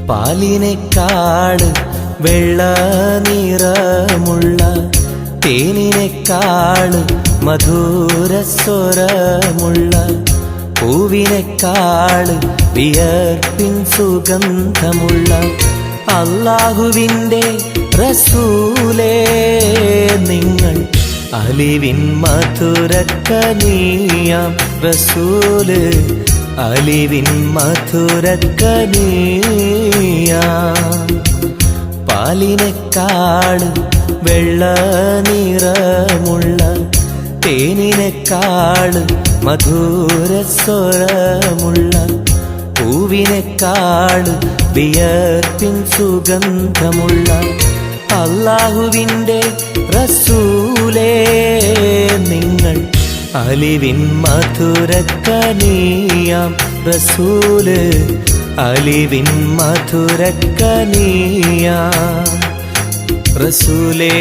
പാലിനേക്കാൾ വെള്ള നിറമുള്ള തേനിനേക്കാൾ മധുരസ്വരമുള്ള പൂവിനേക്കാൾ വിയർപ്പിൻ സുഗന്ധമുള്ള അല്ലാഹുവിൻ്റെ റസൂലേ നിങ്ങൾ അലിവിൻ മധുരക്കനിയാം റസൂല് അലിവിൻ മധുരക്കനിയാം പാലിനേക്കാൾ വെള്ള നിറമുള്ള തേനിനേക്കാൾ മധുരസ്വരമുള്ള പൂവിനേക്കാൾ വിയർപ്പിൻ സുഗന്ധമുള്ള അല്ലാഹുവിൻ്റെ റസൂലേ നിങ്ങൾ അലിവിൻ മധുരക്കനിയാം റസൂല് അലിവിൻ മധുരക്കനിയാം റസൂലേ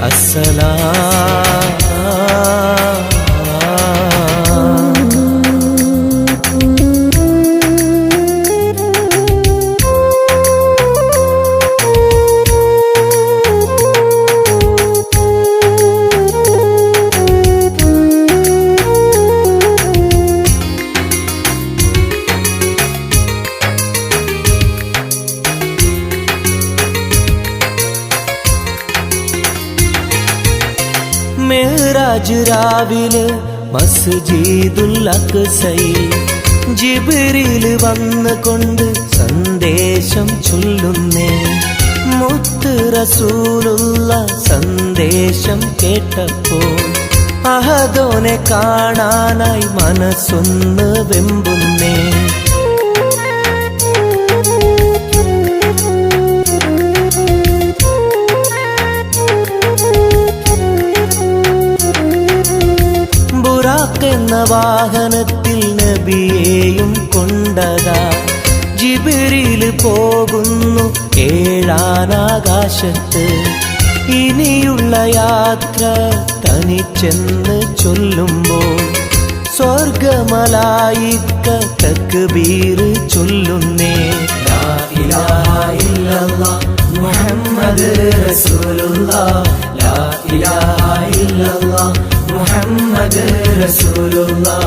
അസ്സലാം മെഹ്റാജ് രാവിലെ മസ്ജിദുൽ അഖ്സയിൽ ജിബ്രീൽ വന്നുകൊണ്ട് സന്ദേശം ചൊല്ലുന്നേ മുത്ത് റസൂലുള്ള സന്ദേശം കേട്ടപ്പോൾ അഹദോനെ കാണാനായി മനസ്സൊന്ന് വെമ്പുന്നേ എന്ന വാഹനത്തിൽ നബിയെയും കൊണ്ടതാ ജിബ്രീൽ പോകുന്നു ഏഴാനാകാശത്ത് ഇനിയുള്ള യാത്ര തനിച്ചെന്ന് ചൊല്ലുമ്പോൾ സ്വർഗമലായിക്ക തക്ബീർ ചൊല്ലുന്നേ ലാ ഇലാഹ ഇല്ലല്ലാഹ് മുഹമ്മദ് റസൂലുള്ളാഹ് ലാ ഇലാഹ ഇല്ലല്ലാഹ് മുഹമ്മദ് റസൂലുള്ളാഹ്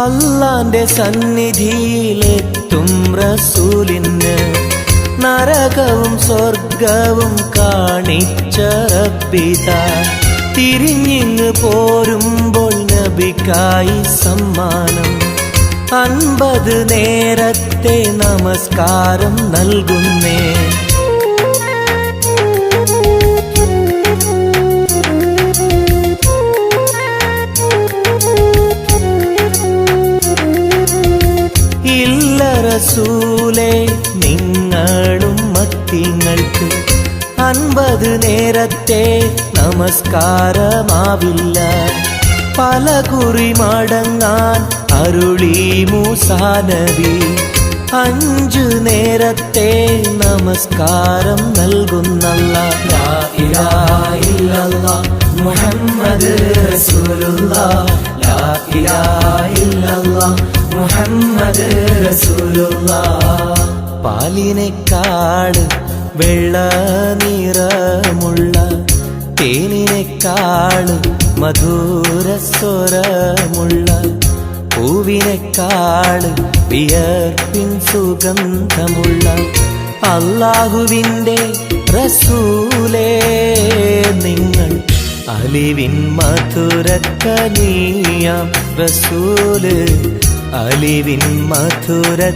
അല്ലാന്റെ സന്നിധിയിലെത്തും റസൂലിന് നരകവും സ്വർഗവും കാണിച്ച റബ്ബിതാ തിരിഞ്ഞിങ്ങ് പോരുമ്പോൾ നബിക്കായി സമ്മാനം 50 നേരത്തെ നമസ്കാരം നൽകുന്നേ റസൂലേ നിങ്ങളും മത്തിങ്ങൾക്ക് 50 നേരത്തെ നമസ്കാരമാവില്ല പല കുറി മടങ്ങാൻ അരുളി മൂസാ നബി 5 നേരത്തെ നമസ്കാരം നൽകുന്നല്ലാഹ് ലാ ഇലാഹ ഇല്ലല്ലാഹ് മുഹമ്മദ് റസൂലുള്ളാഹ് ലാ ഇലാഹ ഇല്ലല്ലാഹ് മുഹമ്മദ് റസൂലുള്ളാഹ് പാലിനേക്കാൾ വെള്ള നിറ പൂവിനേക്കാള് മധുരസ്വരമുള്ള പൂവിനേക്കാള് വിയർപ്പിൻ സുഗന്ധമുള്ള അല്ലാഹുവിൻ്റെ റസൂലേ നിങ്ങൾ അലിവിൻ മധുരക്കനിയാം റസൂല് അലിവിൻ മധുരക്കനിയാം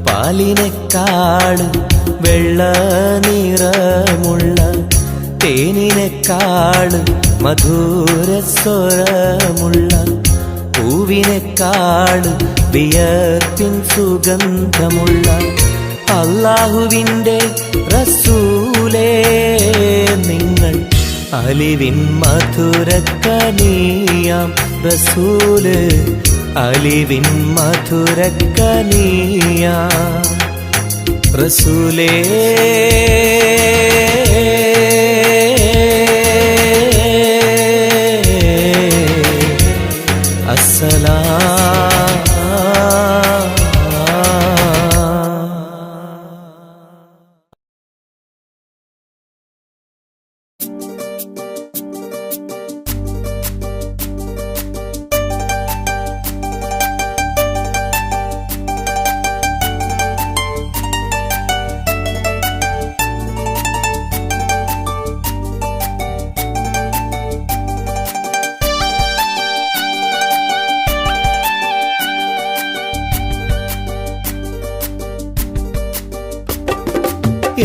പാലിനേക്കാള് വെള്ള നിറമുള്ള തേനിനേക്കാള് മധുരസ്വരമുള്ള പൂവിനേക്കാള് വിയർപ്പിൻ സുഗന്ധമുള്ള അല്ലാഹുവിൻ്റെ റസൂലേ നിങ്ങൾ അലിവിൻ മധുരക്കനിയാം റസൂല് അലിവിൻ മധുരക്കനിയാം റസൂലേ അസ്സലാം.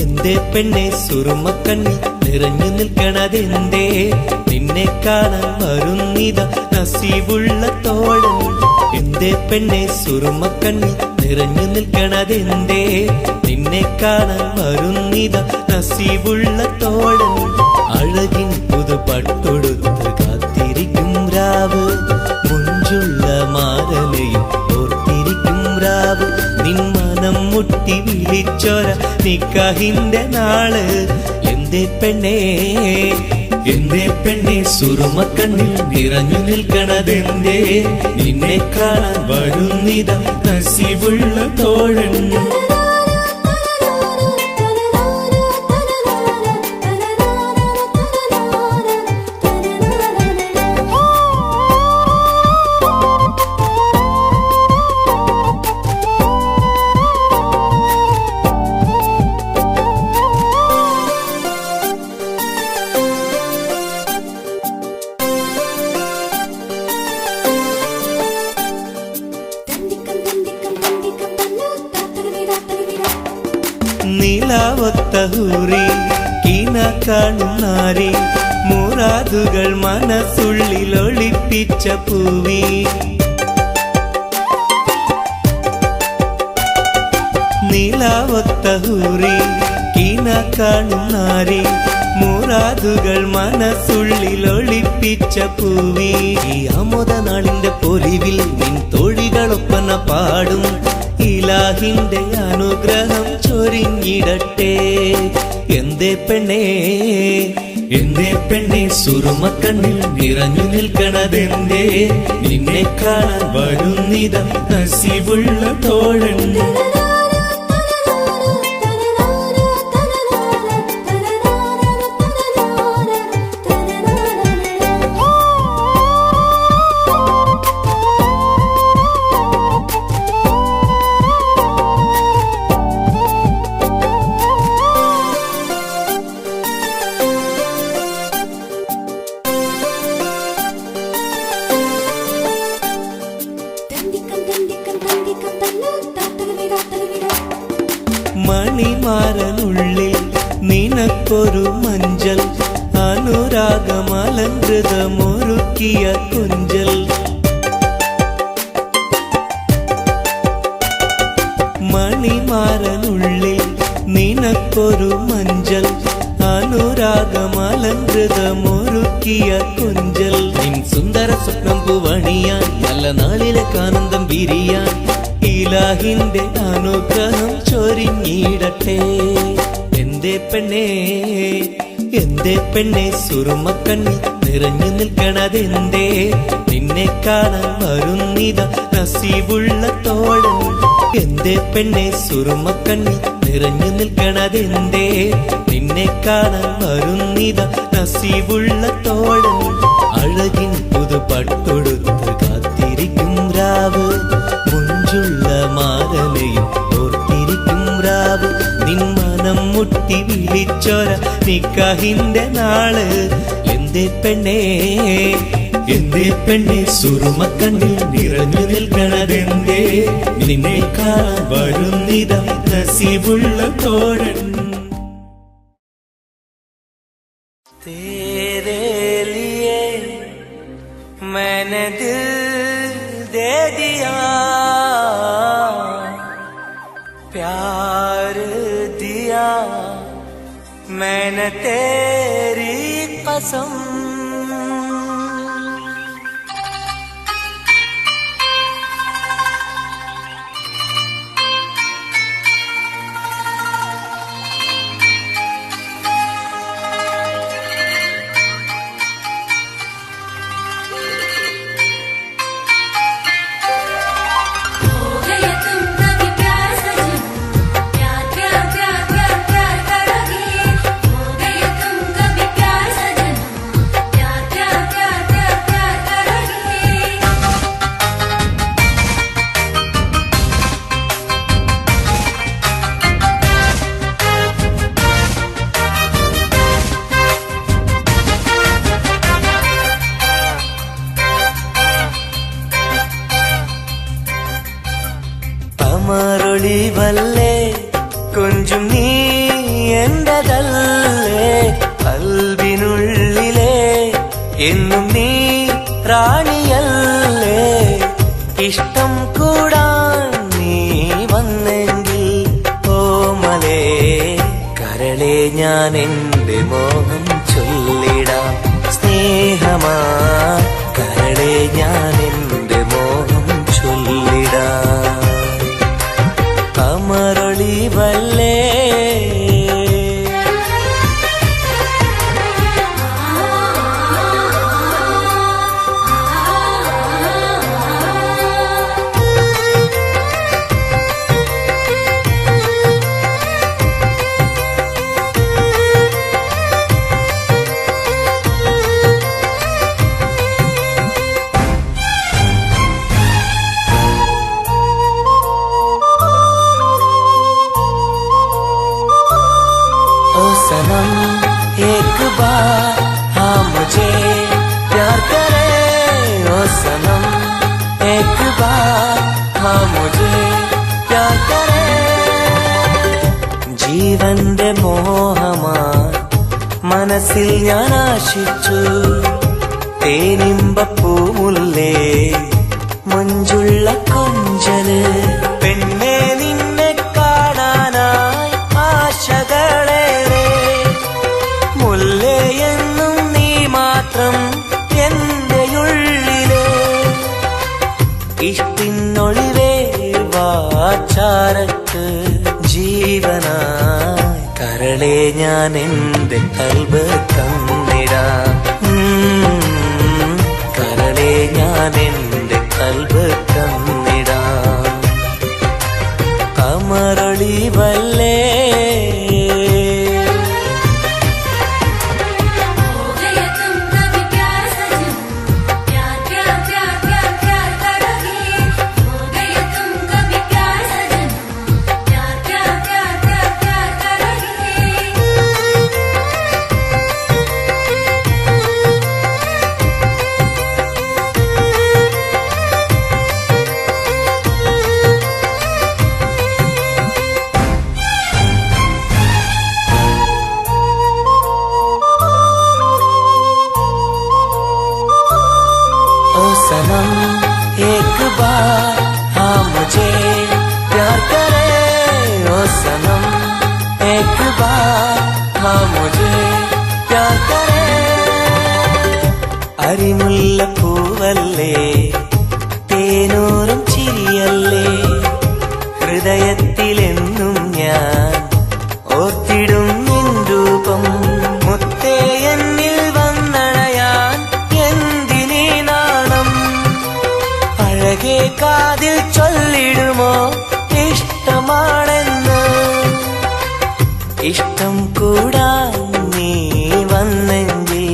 എന്തേ പെണ്ണെ സുറുമക്കണ്ണി നിറഞ്ഞു നിൽക്കണതെന്തേ നിന്നെ കാണാൻ വരുന്നിത നസീബുള്ള തോഴൻ. എന്തേ പെണ്ണെ സുറുമക്കണ്ണി നിറഞ്ഞു നിൽക്കണതെന്തേ നിന്നെ കാണാൻ വരുന്നിത നസീബുള്ള തോഴൻ. അഴകിൻ പുതുപട്ടൊടുത്ത് കാത്തിരിക്കും രാവ് മുഞ്ചുള്ള മാരലയും ഓർത്തിരിക്കും രാവ് നിൻ മനം മുട്ടി വിളിച്ചോര നിക്കാഹിന്റെ നാള്. എന്തേ പെണ്ണേ എന്തേ പെണ്ണെ സുറുമക്കണ്ണിൽ നിറഞ്ഞു നിൽക്കണതെന്തേ നിന്നെ കാണാൻ വരുന്നിത നസീബുള്ള തോഴൻ. നിലാവത്തഹൂറി കീന കാണുന്നാരി മുറാദുകൾ മനസ്സുള്ളിൽ ഒളിപ്പിച്ച പൂവി. നിലാവത്തഹൂറി കീന കാണുന്നാരി മുറാദുകൾ മനസ്സുള്ളിൽ ഒളിപ്പിച്ച പൂവി. ഈ ആമോദ നാളിന്റെ പൊലിവിൽ നിൻ തോഴികളൊപ്പന പാടും ഇലാഹിന്റെ അനുഗ്രഹം ചൊരിഞ്ഞിടട്ടെ. എന്തേ പെണ്ണേ എന്തേ പെണ്ണെ സുറുമക്കണ്ണിൽ നിറഞ്ഞു നിൽക്കണതെന്തേ നിന്നെ കാണാൻ വരുന്നിത നസീബുള്ള തോഴൻ. മണിമാരനുള്ളിൽ നിനക്കൊരു മഞ്ചൽ അനുരാഗമലങ്കൃതമൊരുക്കിയ കൊഞ്ചൽ. മണിമാരനുള്ളിൽ നിനക്കൊരു മഞ്ചൽ അനുരാഗമലങ്കൃതമൊരുക്കിയ കൊഞ്ചൽ. നിൻ സുന്ദര സ്വപ്നം പൂവണിയാൻ നല്ല നാളിലെ ആനന്ദം വിരിയാൻ ഇലാഹിന്റെ അനുഗ്രഹം ചൊരിഞ്ഞിടട്ടെ. എന്തേ പെണ്ണേ എന്തേ പെണ്ണെ സുറുമക്കണ്ണി നിറഞ്ഞു നിൽക്കണതെന്തേ നിന്നെ കാണാൻ വരുന്നിത നസീബുള്ള തോഴൻ. എന്തേ പെണ്ണെ സുറുമക്കണ്ണിൽ നിറഞ്ഞു നിൽക്കണതെന്തേ? നിന്നെ കാണാൻ വരുന്നിത നസീബുള്ള തോഴൻ. അഴകിൻ പുതുപട്ടൊടുത്ത് കാത്തിരിക്കും രാവ്, മുഞ്ചുള്ള മാരലയും ഓർത്തിരിക്കും രാവ്. നിൻ മനം മുട്ടി വിളിച്ചോര നിക്കാഹിന്റെ നാള്. എന്തേ പെണ്ണേ എന്തേ പെണ്ണെ സുറുമക്കണ്ണിൽ നിറഞ്ഞു നിൽക്കണതെന്തേ? നിന്നെ കാണാൻ വരുന്നിത നസീബുള്ള തോഴൻ. तेरे लिए मैंने दिल दे दिया, प्यार दिया मैंने तेरी कसम. കമറൊളിവല്ലേ കൊഞ്ചും നീ എന്റതല്ലേ? കൽവിനുള്ളിലെ എന്നും നീ റാണിയല്ലേ? ഇഷ്ടം കൂടാൻ നീ വന്നെങ്കിൽ ഓമലേ കരളെ ഞാൻ എന്റെ മോഹം ചൊല്ലിടാം. സ്നേഹമാ കരളെ ഞാൻ എന്റെ മോഹം ചൊല്ലിടാം. കമറൊളിവല്ലേ सनम एक बार हाँ मुझे प्यार करे. ओ सनम एक बार हाँ मुझे प्यार करे. ജീവന്റെ മോഹമായി മനസ്സിൽ ഞാൻ ആശിച്ചു. തേനിമ്പപ്പൂമുല്ലേ മഞ്ചുള്ള കൊഞ്ചല്. പെണ്ണെ നിന്നെ കാണാനായി ആശകളേറെ. മുല്ലയെന്നും നീ മാത്രം എന്റെ ഉള്ളിലെ. ഇഷ്ടിനൊളിവേ വാചാരക്ക് ജീവനായി കരളെ ഞാൻ എന്റെ കൽബ് തന്നിടാം. കരളെ ഞാൻ എന്റെ കൽബ് തന്നിടാം. കമറൊളിവല്ലേ सनम एक बार हाँ मुझे प्यार करे. ओ सनम एक बार हाँ मुझे प्यार करे. അരിമുല്ലപ്പൂവല്ലേ തേനൂറും ചിരിയല്ലേ? ഹൃദയത്തിലെന്നും ഞാൻ ഓർത്തിടും നിൻ രൂപം. മുത്തേ എന്നിൽ വന്നണയാൻ എന്തിനീ നാണം? അഴകേ കാതിൽ ചൊല്ലിടുമോ ഈ ഇഷ്ടം കൂടാൻ നീ വന്നെങ്കിൽ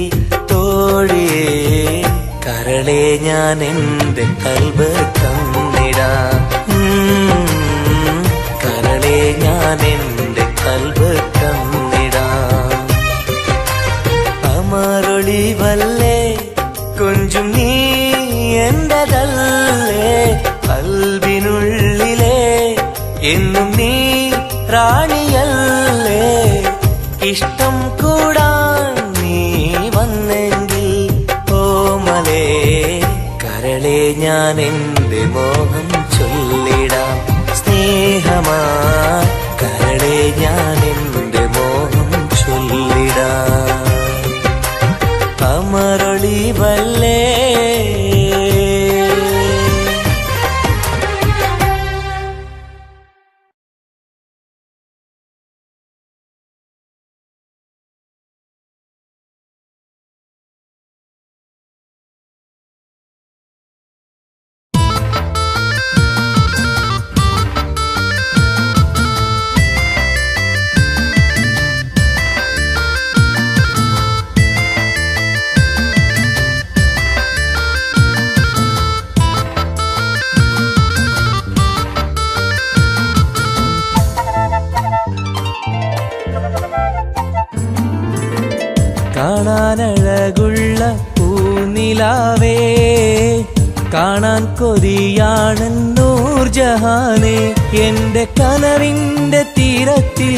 തോഴിയേ കരളെ ഞാൻ എന്റെ കൽബ് തന്നിടാം. കരളെ ഞാൻ എന്റെ കൽബ് തന്നിടാം. അമരൊളിവല്ലേ കൊഞ്ചും നീ എന്റതല്ലേ, കൽബിനുള്ളിലെ എന്നും നീ റാണിയല്ലേ. ഇഷ്ടം കൂടാൻ നീ വന്നെങ്കിൽ ഓമലേ കരളെ ഞാൻ എന്റെ മോഹം ചൊല്ലിടാം. സ്നേഹമാ കരളെ ഞാൻ എന്റെ മോഹം ചൊല്ലിടാം. അമരൊളിവല്ലേ കാണാനഴകുള്ള പൂനിലാവേ, കാണാൻ കൊതിയാണ് നൂർജഹാനെ. എന്റെ കനവിന്റെ തീരത്തിൽ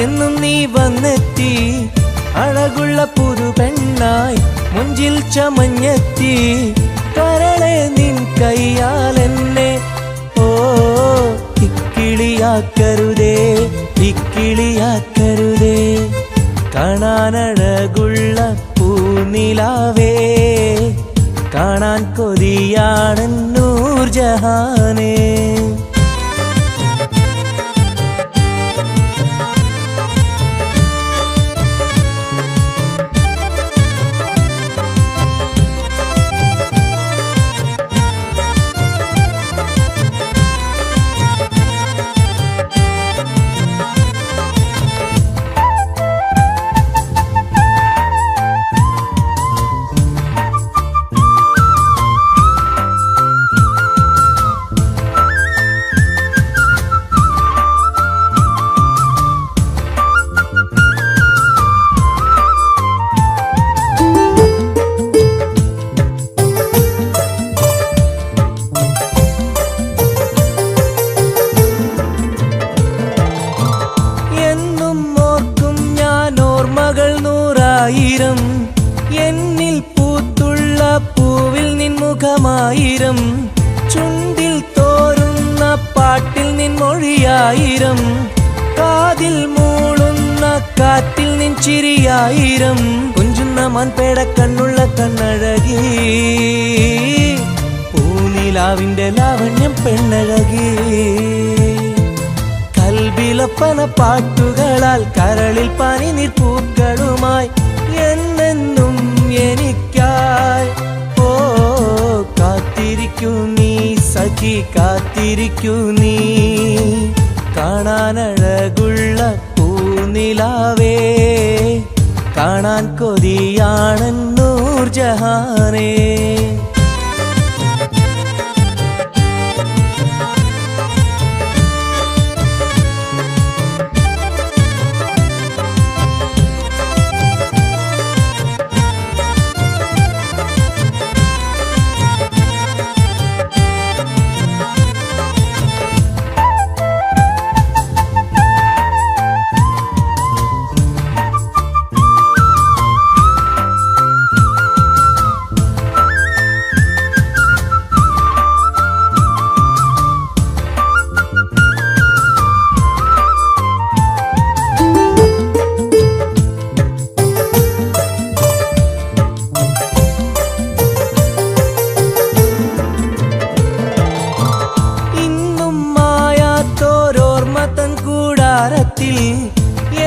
എന്നും നീ വന്നെത്തി, അഴകുള്ള പുതു പെണ്ണായി മുഞ്ചിൽ ചമഞ്ഞെത്തി. കരളെ നിൻ കയ്യാൽ എന്നെ ഓ ഇക്കിളിയാക്കരുതേ, ഇക്കിളിയാക്കരുതേ. കാണാനഴകുള്ള പൂനിലാവേ, കാണാൻ കൊതിയാണ് നൂർജഹാനെ. എന്നിൽ പൂത്തുള്ള പൂവിൽ നിൻ മുഖമായിരം, ചുണ്ടിൽ തോരുന്ന പാട്ടിൽ നിൻ മൊഴിയായിരം, കാതിൽ മൂളുന്ന കാറ്റിൽ നിൻ ചിരിയായിരം. കുഞ്ചുന്ന മൺപേട കണ്ണുള്ള കണ്ണഴകി, പൂനിലാവിന്റെ ലാവണ്യം പെണ്ണഴകി. കൽബിലപ്പന പാട്ടുകളാൽ കരളിൽ പനിനീർ പൂക്കളുമായി എന്നെന്നും എനിക്കായി ഓ കാത്തിരിക്കൂ നീ സഖി, കാത്തിരിക്കൂ നീ. കാണാനഴകുള്ള പൂനിലാവേ, കാണാൻ കൊതിയാണ് നൂർജഹാനെ.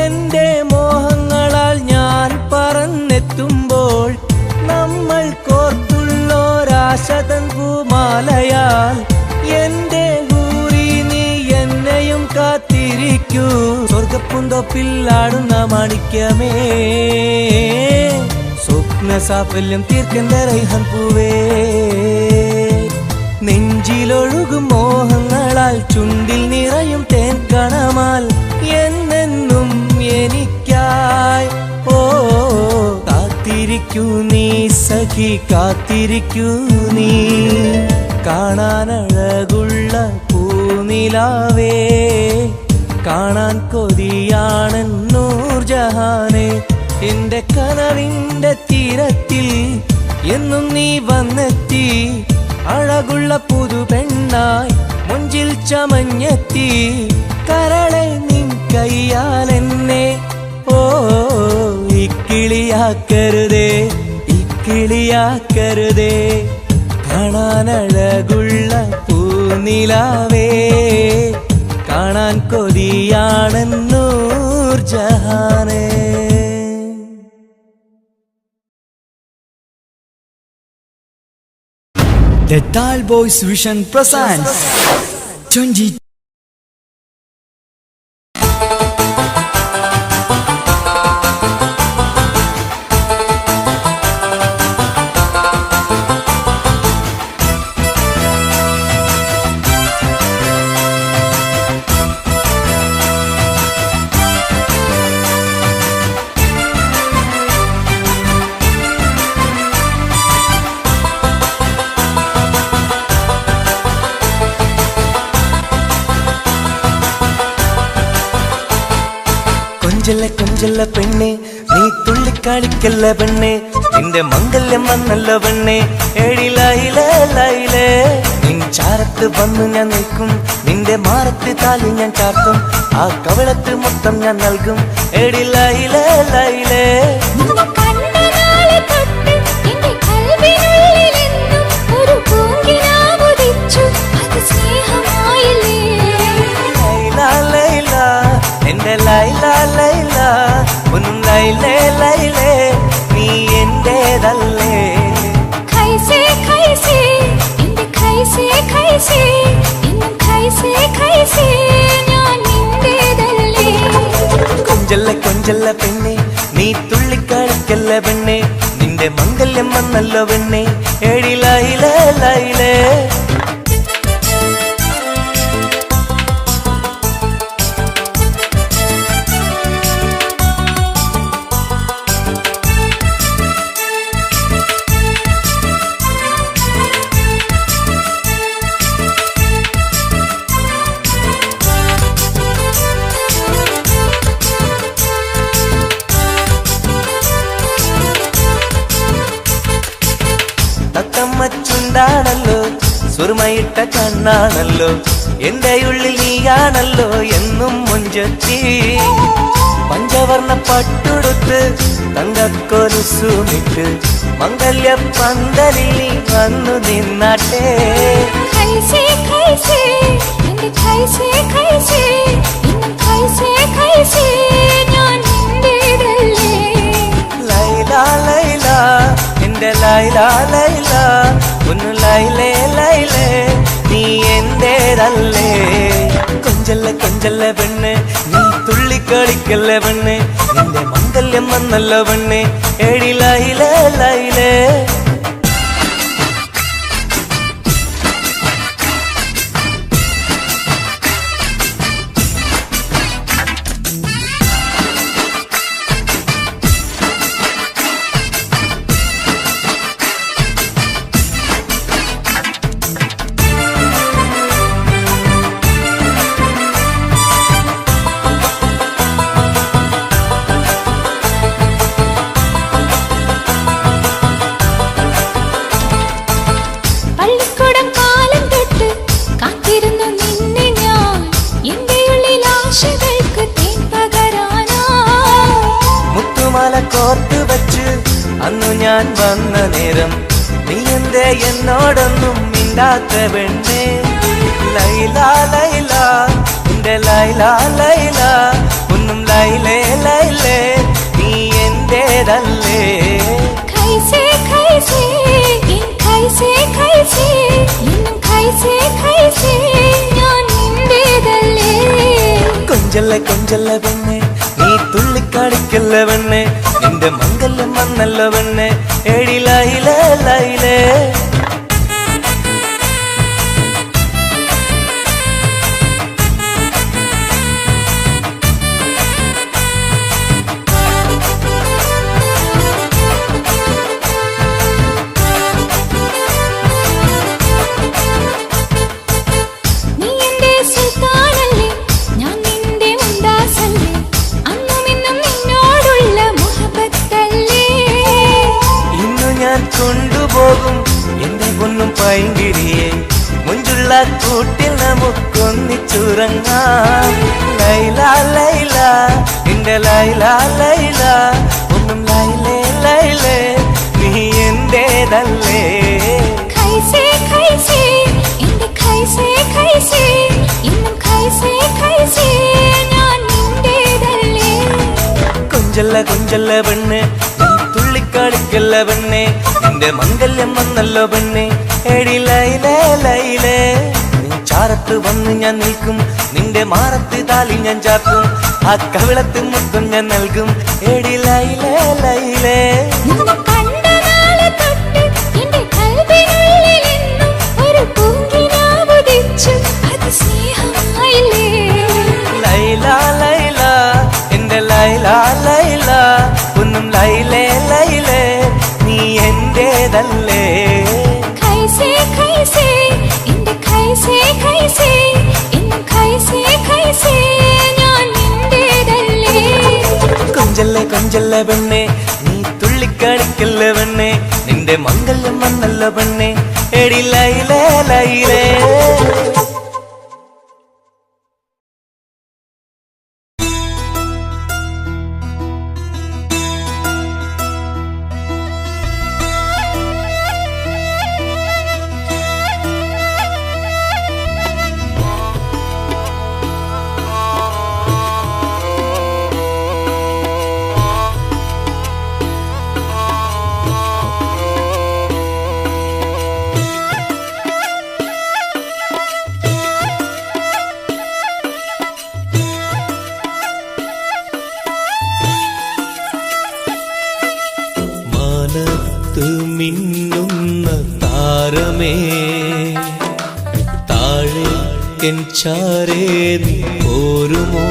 എന്റെ മോഹങ്ങളാൽ ഞാൻ പറന്നെത്തുമ്പോൾ, നമ്മൾ കോർത്തുള്ളൊരാശതൻ പൂമാലയാൽ എന്റെ ഊരി നീ എന്നെയും കാത്തിരിക്കും. വിളിക്കൂ സ്വർഗപ്പൂന്തോപ്പിൽ ആടുന്ന മാണിക്യമേ സ്വപ്ന സാഫല്യം തീർക്കേണ്ട റൈഹാൻ പൂവേ നെഞ്ചിലൊഴുകും മോഹങ്ങളാൽ ചുണ്ടിൽ നിറയും തേൻ കണമാൽ എന്നെന്നും എനിക്കായി ഓ കാത്തിരിക്കൂ നീ സഖി കാത്തിരിക്കൂ നീ കാണാനഴകുള്ള പൂനിലാവേ കാണാൻ കൊതിയാണ് നൂർജഹാനെ എന്റെ കനവിന്റെ തീരത്തിൽ എന്നും നീ വന്നെത്തി അഴകുള്ള പുതു പെണ്ണായി മുഞ്ചിൽ ചമഞ്ഞെത്തി കരളെ നിൻ കയ്യാൽ എന്നെ ഓ ഇക്കിളിയാക്കരുതേ ഇക്കിളിയാക്കരുതേ കാണാനഴകുള്ള പൂനിലാവേ കാണാൻ കൊതിയാണ് നൂർജഹാനെ. The Tal Boys Vision presents 20. കൊഞ്ചല്ല കൊഞ്ചല്ല പെണ്ണെ നീ തുള്ളിക്കാളിക്കല്ല പെണ്ണെ നിന്റെ മംഗല്യം വന്നല്ലോ പെണ്ണെ എഴിലയിലേ ലൈലേ നിൻ ചാരത്ത് വന്നു ഞാൻ നിൽക്കും നിന്റെ മാറത്ത് താലി ഞാൻ ചാർത്തും ആ കവളത്ത് മൊത്തം ഞാൻ നൽകും എഴിലയിലേ ലൈലേ എന്റെ ലൈല ലൈല ഒന്നും ലൈലേ ലൈലേ നീ എന്റേതല്ലേ ഖൈസേ ഖൈസേ എന്റെ ഖൈസേ ഖൈസേ എന്നും ഖൈസേ ഖൈസേ ഞാൻ നിന്റേതല്ലേ കൊഞ്ചല്ല കൊഞ്ചല്ല പെണ്ണെ നീ തുള്ളിക്കളിക്കല്ല പെണ്ണെ നിന്റെ മംഗല്യം വന്നല്ലോ പെണ്ണെ എഴിലയിലേ ലൈലേ തത്തമ്മച്ചുണ്ടാണല്ലോ സുറുമയിട്ട കണ്ണാണല്ലോ എന്റെ ഉള്ളിൽ നീയാണല്ലോ എന്നും മുഞ്ചത്തി പഞ്ചവർണ്ണ പട്ടുടുത്ത് തങ്കക്കൊലുസുമിട്ട് മംഗല്യ പന്തലിൽ നീ വന്നു നിന്നാട്ടെ ഖൈസേ ഖൈസേ എന്റെ ഖൈസേ ഖൈസേ എന്നും ഖൈസേ ഖൈസേ ഞാൻ നിന്റേതല്ലേ ലൈല ലൈല എന്റെ ലൈല ലൈല ഒന്ന് ലൈലേ ലൈലേ നീ എന്റേതല്ലേ കൊഞ്ചല്ല കൊഞ്ചല്ല പെണ്ണ് നീ തുള്ളിക്കളിക്കല്ല പെണ്ണ് നിന്റെ മംഗല്യം വന്നല്ലോ പെണ്ണ് എഴിലയിലേ ലൈലേ കോർത്ത് വച്ച് അന്നു ഞാൻ വന്ന നേരം നീ എന്തേ എന്നോടൊന്നും മിണ്ടാത്ത പെണ്ണേ ലൈല ലൈല എന്റെ ലൈല ലൈല ഒന്നും ലൈലേ ലൈലേ നീ എന്റേതല്ലേ ഖൈസേ ഖൈസേ ഖൈസേ ഖൈസേ എന്നും ഖൈസേ ഖൈസേ ഞാൻ നിന്റേതല്ലേ കൊഞ്ചല്ല കൊഞ്ചല്ല പെണ്ണെ നീ തുള്ളിക്കാടിക്കല്ല പെണ്ണെ നിന്റെ മംഗല്യം വന്നല്ല പെണ്ണെ എഴിലായിലേ ലൈലേ കൊണ്ടുപോകും എന്റെ പൊന്നും പൈങ്കിരിയെ മുഞ്ചുള്ള കൂട്ടിൽ നമുക്കൊന്നിച്ചുറങ്ങാം ലൈല ലൈല എന്റെ ലൈല ലൈല ഒന്നും ലൈലേ ലൈലേ നീ എന്റേതല്ലേ ഖൈസേ ഖൈസേ എന്റെ ഖൈസേ ഖൈസേ ഇന്നും ഖൈസേ ഖൈസേ ഞാൻ നിന്റേതല്ലേ കൊഞ്ചല്ല കൊഞ്ചല്ല പെണ്ണെ തുള്ളിക്കാടിക്കല്ല പെണ്ണെ നിന്റെ മംഗല്യം വന്നല്ലോ പെണ്ണെ എടി ലൈലേ ലൈലേ നീ ചാരത്ത് വന്ന് ഞാൻ നിൽക്കും നിന്റെ മാറത്ത് താലി ഞാൻ ചാർത്തും ആ കവിളത്ത് മുത്തം ഞാൻ നൽകും എടി ലൈലേ ലൈലേ ലൈല ലൈല എന്റെ ലൈല ലൈല ഒന്നും ലൈലേ ലൈലേ നീ എന്റേതല്ലേ ഖൈസേ ഖൈസേ എന്റെ ഖൈസേ ഖൈസേ ഇന്നും ഖൈസേ ഖൈസേ ഞാൻ നിന്റേതല്ലേ കൊഞ്ചല്ലേ കൊഞ്ചല്ലേ പെണ്ണെ നീ തുള്ളിക്കാടിക്കല്ല പെണ്ണെ നിന്റെ മംഗല്യം വന്നല്ല പെണ്ണെ എടി ലൈലേ ലൈലേ മിന്നുന്ന താരമേ താഴെ എൻ ചാരേ നീ പോരുമോ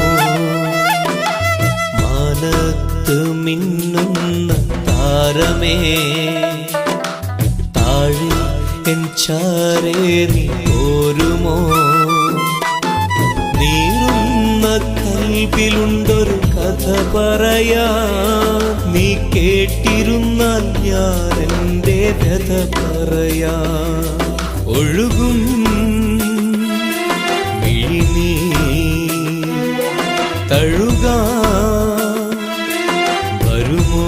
മാനത്ത് മിന്നുന്ന താരമേ താഴെ എൻ ചാരേ നീ പോരുമോ നീറുന്ന കൽബിലുണ്ടൊരു കഥ പറയാ നീ കേട്ടിരുന്നാൽ ഞാൻ എൻ്റെ വ്യഥ പറയാ ഒഴുകും മിഴിനീ തഴുകാ വരുമോ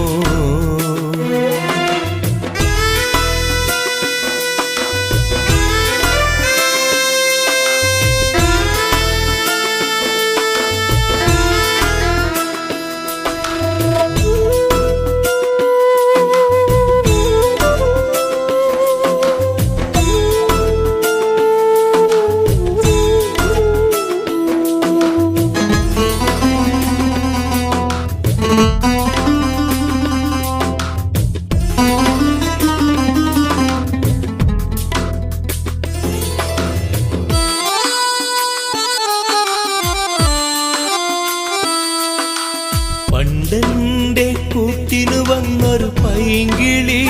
പണ്ടെന്റെ കൂട്ടിനു വന്നൊരു പൈങ്കിളി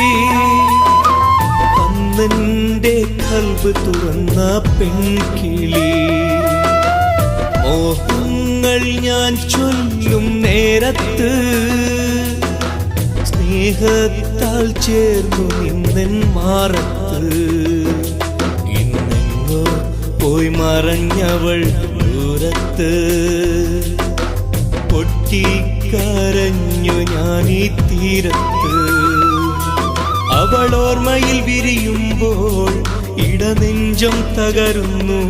അന്നെന്റെ കൽബ് തുറന്ന പെൺകിളി മോഹങ്ങൾ ഞാൻ ചൊല്ലും നേരത്ത് സ്നേഹത്താൽ ചേർന്നു നിന്നൻ മാറത്ത് ഇന്നെങ്ങോ പോയി മറഞ്ഞവൾ ദൂരത്ത് പൊട്ടിക്കരഞ്ഞു ഞാനീ തീരത്ത് അവൾ ഓർമ്മയിൽ വിരിയുമ്പോൾ ഇടനെഞ്ചം തകരുന്നു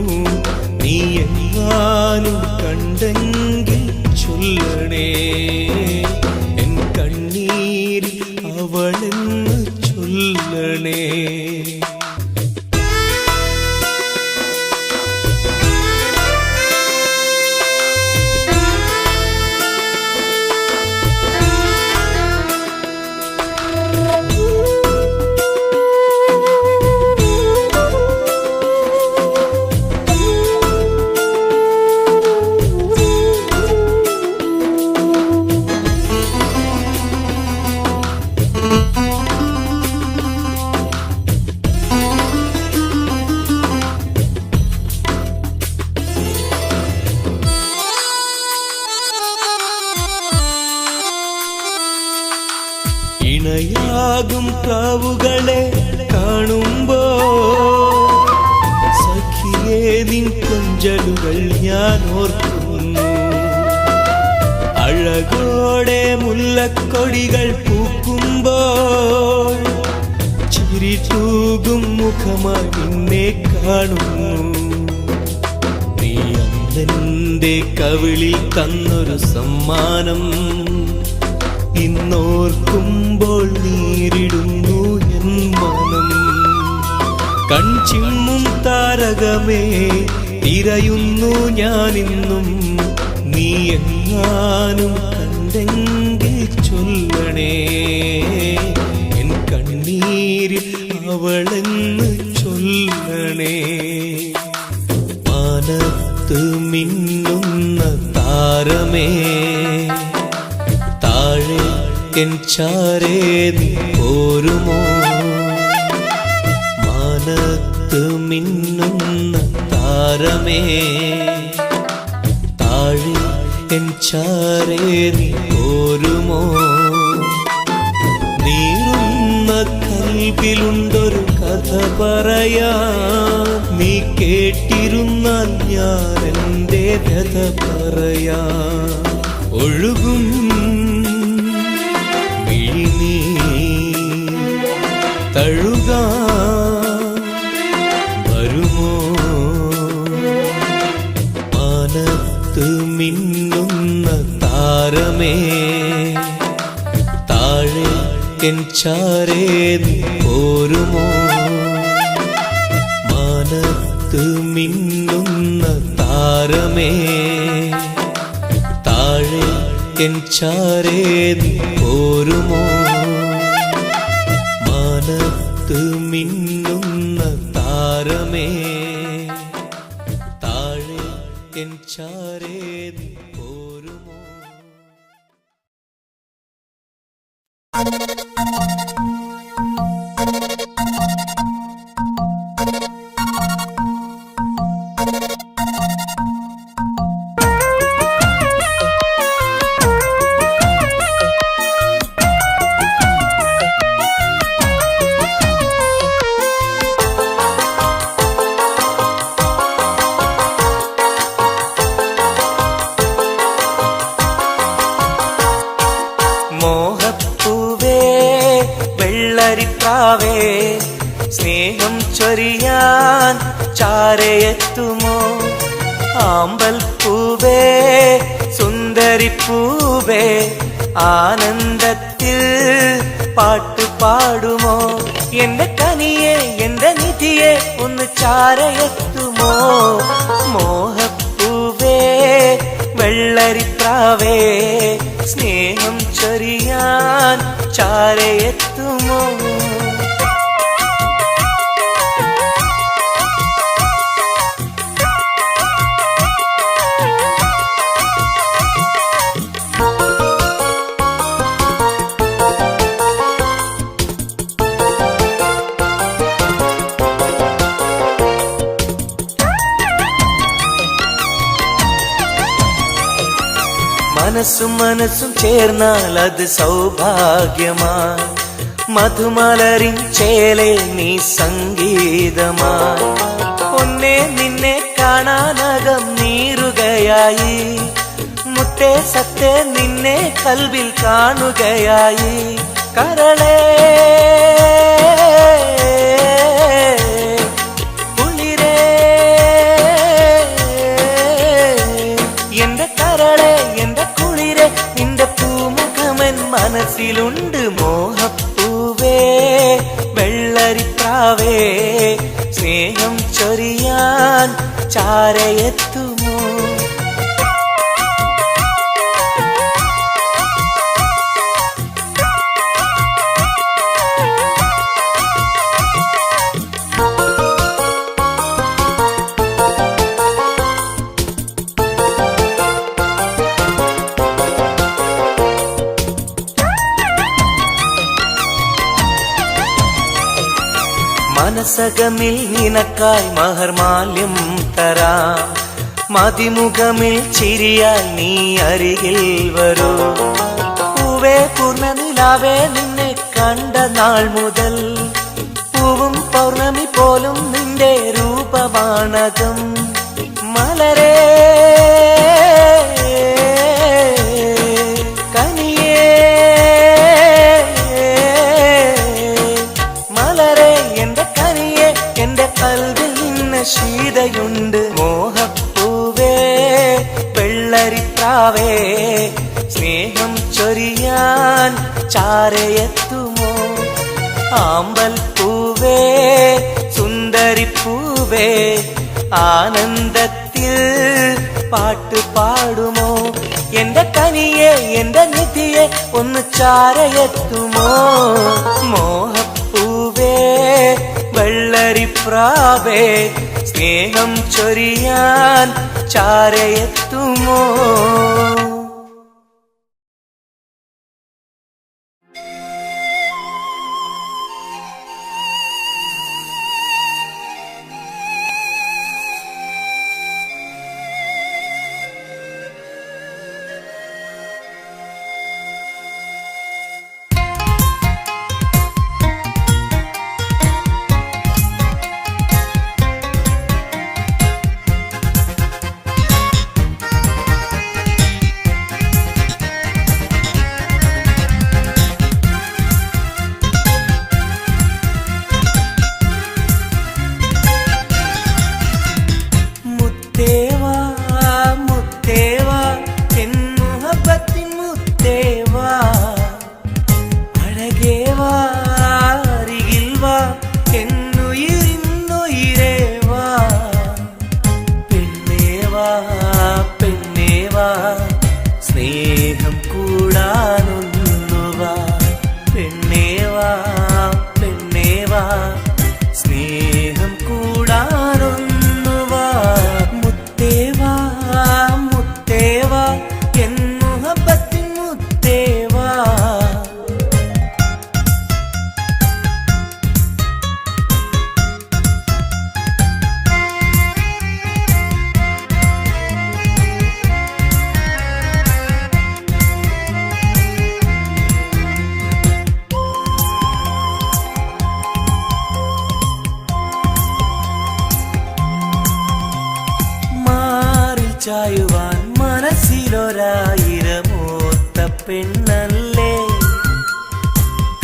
നീ എങ്ങാനും കണ്ടെങ്കിൽ ചൊല്ലണേ എൻ കണ്ണീരിൽ അവളെന്ന് ചൊല്ലണേ ഇണയാകും പ്രാവുകളെ കാണുമ്പോ സഖിയേ നിൻ കൊഞ്ചലുകൾ ഞാൻ ഓർക്കുന്നു. അഴകോടെ മുല്ലക്കൊടികൾ പൂക്കുമ്പോൾ ചിരി തൂകും മുഖമായി നിന്നെ കാണുന്നു. നീ അന്നെന്റെ കവിളിൽ തന്നൊരു സമ്മാനം ഇന്നോർക്കുമ്പോൾ നീരിടുന്നു എൻ മനം. കൺചിമ്മും താരകമേ തിരയുന്നു ഞാനിന്നും, നീ എങ്ങാനും കണ്ടെങ്കിൽ ചൊല്ലണേ എൻ കണ്ണീരിൽ അവളെന്ന് ചൊല്ലണേ. മാനത്ത് മിന്നുന്ന താരമേ താഴെ എൻ ചാരേ നീ പോരുമോ. മാനത്ത് മിന്നുന്ന താരമേ താഴെ എൻ ചാരേ നീ പോരുമോ. നീറുന്ന കൽവിലുണ്ടൊരു കഥ പറയാൻ, നീ കേട്ടിരുന്നാൽ ഞാൻ എൻ്റെ വ്യഥ പറയാൻ. ഒഴുകും വിഴിനീർ തഴുകാൻ വരുമോ. മാനത്ത് മിന്നുന്ന താരമേ താഴെ എൻ ചാരേ നീ പോരുമോ. മാനത്ത് മിന്നുന്ന താരമേ താഴെ എൻ ചാരേ നീ പോരുമോ. മാനത്ത് മിന്നുന്ന താരമേ താഴെ എൻ ചാരേ നീ പോരുമോ. വെള്ളരിപ്രാവേ സ്നേഹം ചൊരിയാൻ ചാരയെത്തുമോ. ആമ്പൽ പൂവേ സുന്ദരിപ്പൂവേ ആനന്ദത്തിൽ പാട്ടു പാടുമോ. എന്റെ കനിയെ എന്റെ നിധിയെ ഒന്ന് ചാരയെത്തുമോ. മോഹപ്പൂവേ വെള്ളരിപ്രാവേ സ്നേഹം ചൊരിയാൻ ചാരയെത്തുമോ. മനസ്സും മനസ്സും ചേർന്നാൽ അത് സൗഭാഗ്യമായി, മധുമലരിൻ ചേലെ നീ സംഗീതമായി. ഒന്നേ നിന്നെ കാണാനകം നീറുകയായി, മുത്തേ സത്തേ നിന്നെ കൽവിൽ കാണുകയായി. കരളേ കുളിരേ എന്റെ കരളേ എന്റെ കുളിരേ നിന്റെ പൂമുഖമൻ മനസ്സിലുണ്ട്. മോഹപ്പൂവേ വെള്ളരിപ്രാവേ സ്നേഹം ചൊരിയാൻ ചാരയെത്തുമോ. മനസകമിൽ നിനക്കായി മഹർമാല്യം തരാം, മതിമുഖമിൽ ചിരിയാൽ നീ അരികിൽ വരൂ. പൂവേ പൂർണ്ണ നിലാവേ നിന്നെ കണ്ട നാൾ മുതൽ പൂവും പൗർണമി പോലും നിന്റെ രൂപമാണകം മലരേ കനിയേ മലരേ എന്റെ കനിയേ എന്റെ കൽവിൽ നിന്ന ശീതയുണ്ട് മോഹപ്പൂവേ വെള്ളരിപ്രാവേ സ്നേഹം ചൊരിയാൻ ചാരയെത്തുമോ ആമ്പൽ പൂവേ സുന്ദരിപ്പൂവേ ആനന്ദത്തിൽ പാട്ട് പാടുമോ എന്റെ കനിയെ എന്റെ നിധിയെ ഒന്ന് ചാരയെത്തുമോ മോഹപ്പൂവേ വെള്ളരിപ്രാവേ സ്നേഹം ചൊരിയാൻ ചാരയെത്തുമോ സ്നേഹം കൂടാനൊന്നുവാ പെണ്ണേവാ പെണ്ണേവാ സ്നേഹം കൂടാനൊന്നുവാ മുത്തേവാ മുത്തേവാ എൻ മുഹബത്തിൻ മുത്തേവാ ചായുവാൻ മനസ്സിലൊരായിരമോത്ത പെണ്ണല്ലേ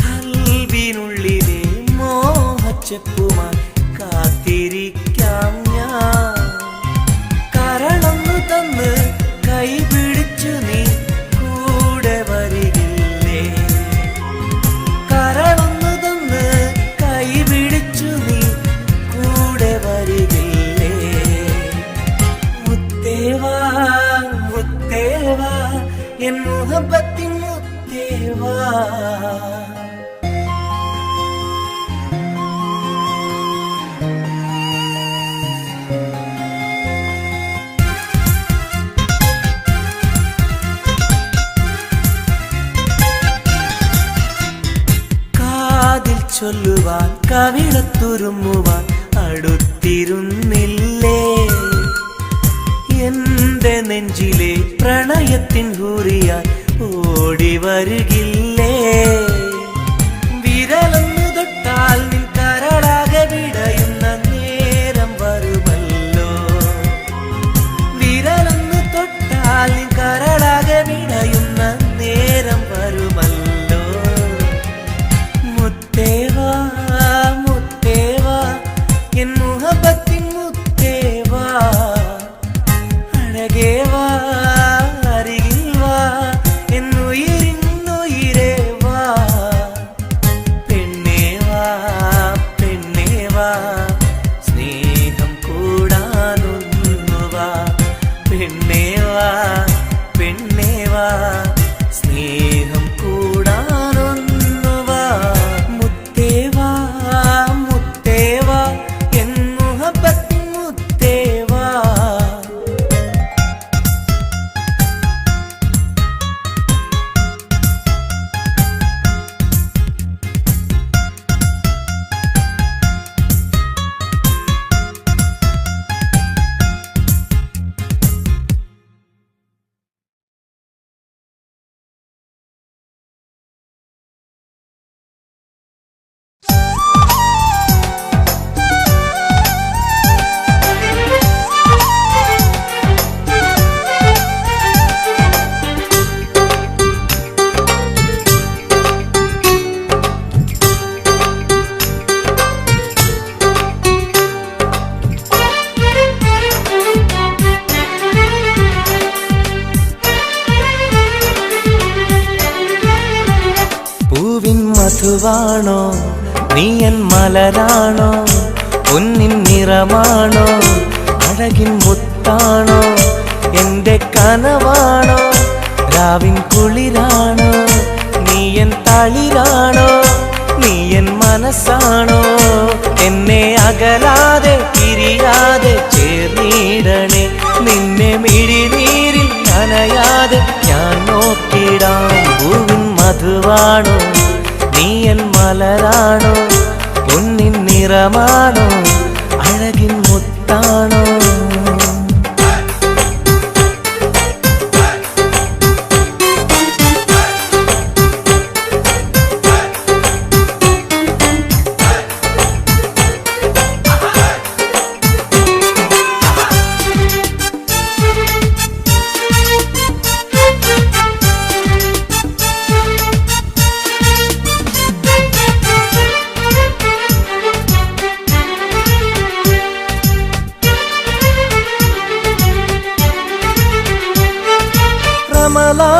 കൽവിനുള്ളിലെ മോഹച്ചെപ്പുമായി കാത്തിരിക്കാം ഞാൻ കരളൊന്നു തന്ന് കൈപിടിച്ചു നീ കൂടെ വരികില്ലേ കരളൊന്നു തന്ന് കൈപിടിച്ചു നീ കൂടെ വരികില്ലേ മുത്തേവാ മുത്തേവാ എൻ മുഹബത്തിൻ മുത്തേവാ കാതിൽ ചൊല്ലുവാൻ കവിളത്തുരുമ്മുവാൻ അടുത്തിരുന്നില്ലേ എന്റെ നെഞ്ചിലെ പ്രണയത്തിൻ ഹൂറിയാൻ ഓടി വരുകില്ലേ വിരലൊന്നു തൊട്ടാൽ നിൻ കരളാകെ വിടയുന്ന നേരം വരുമല്ലോ വിരലൊന്നു തൊട്ടാൽ നിൻ കരളാകെ വിടയുന്ന നേരം വരുമല്ലോ മുത്തേവാ മുത്തേവാ എൻ മുഹബത്തിൻ മുത്തേവാ അഴകേവാ അരികിൽ വാ മധുവാണോ നീ എൻ മലരാണോ പൊന്നിൻ നിറമാണോ അഴകിൻ മുത്താണോ എന്റെ കനവാണോ രാവിൻ കുളിരാണോ നീ എൻ തളിരാണോ നീ എൻ മനസ്സാണോ എന്നെ അകലാതെ പിരിയാതെ ചേർന്നിടണേ നിന്നെ മിഴിനീരിൽ നനയാതെ ഞാൻ നോക്കിടാം പൂവിൻ മധുവാണോ നീ എൻ മലരാണോ പൊന്നിൻ നിറമാണോ അഴകിൻ മുത്താണോ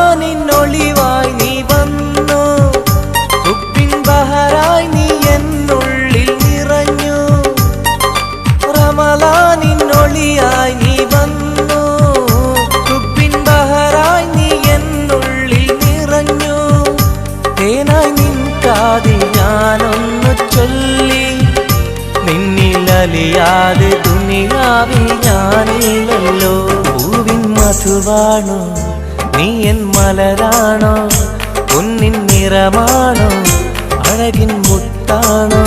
റമളാനിന്നൊളിവായി നീ വന്നു ഹുബ്ബിൻ ബഹറായി നീ എന്നുള്ളിൽ നിറഞ്ഞു റമളാനിന്നൊളിയായി നീ വന്നു ഹുബ്ബിൻ ബഹറായി നീ എന്നുള്ളിൽ നിറഞ്ഞു തേനായി നിൻ കാതിൽ ഞാനൊന്നു ചൊല്ലി നിന്നിലലിയാതെ ദുനിയാവിൽ ഞാനില്ലല്ലോ പൂവിൻ മധുവാണോ നീ എൻ മലരാണോ പൊന്നിൻ നിറമാണോ അഴകിൻ മുത്താണോ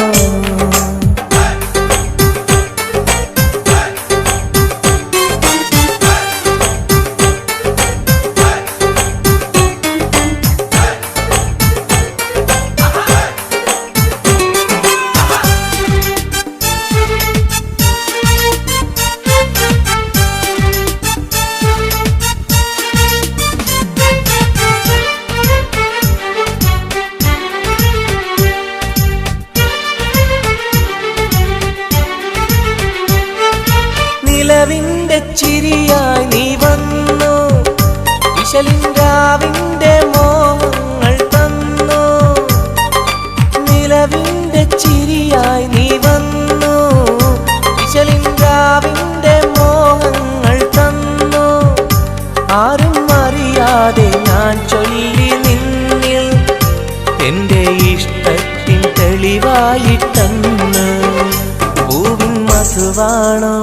നിലവിന്റെ ചിരിയായി നീ വന്നു വിശലിൻരാവിന്റെ മോഹങ്ങൾ തന്നു നിലവിന്റെ ചിരിയായി നീ വന്നു വിശലിൻരാവിന്റെ മോഹങ്ങൾ തന്നു ആരും അറിയാതെ ഞാൻ ചൊല്ലി നിന്നിൽ എന്റെ ഇഷ്ടത്തിൻ തെളിവായിട്ടന്ന് പൂവിൻ മധുവാണോ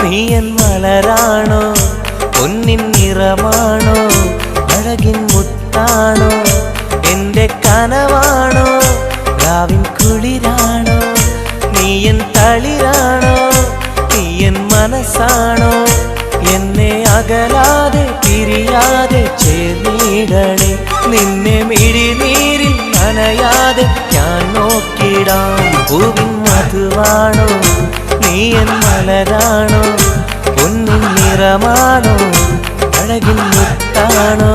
നീ എൻ മലരാണോ പൊന്നിൻ നിറമാണോ അഴകിൻ മുത്താണോ എന്റെ കനവാണോ രാവിൻ കുളിരാണോ നീ എൻ തളിരാണോ നീ എൻ മനസ്സാണോ എന്നെ അകലാതെ പിരിയാതെ ചേർന്നിടണേ നിന്നെ മിഴിനീരിൽ നനയാതെ ഞാൻ നോക്കിടാം പൂവിൻ മധുവാണോ നീ എൻ മലരാണോ പൊന്നിൻ നിറമാണോ അഴകിൻ മുത്താണോ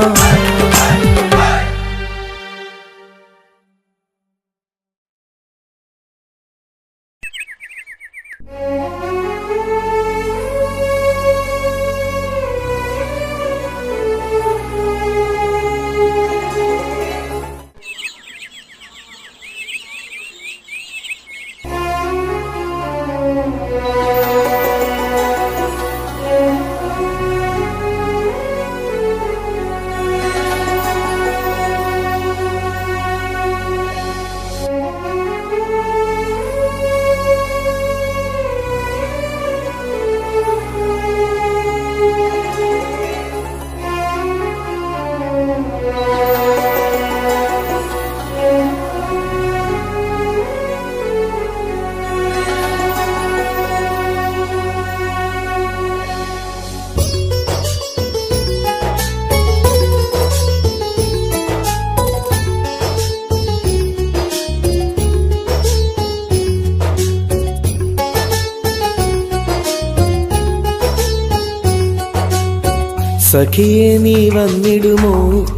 സഖിയെ നീ വന്നിടുമോ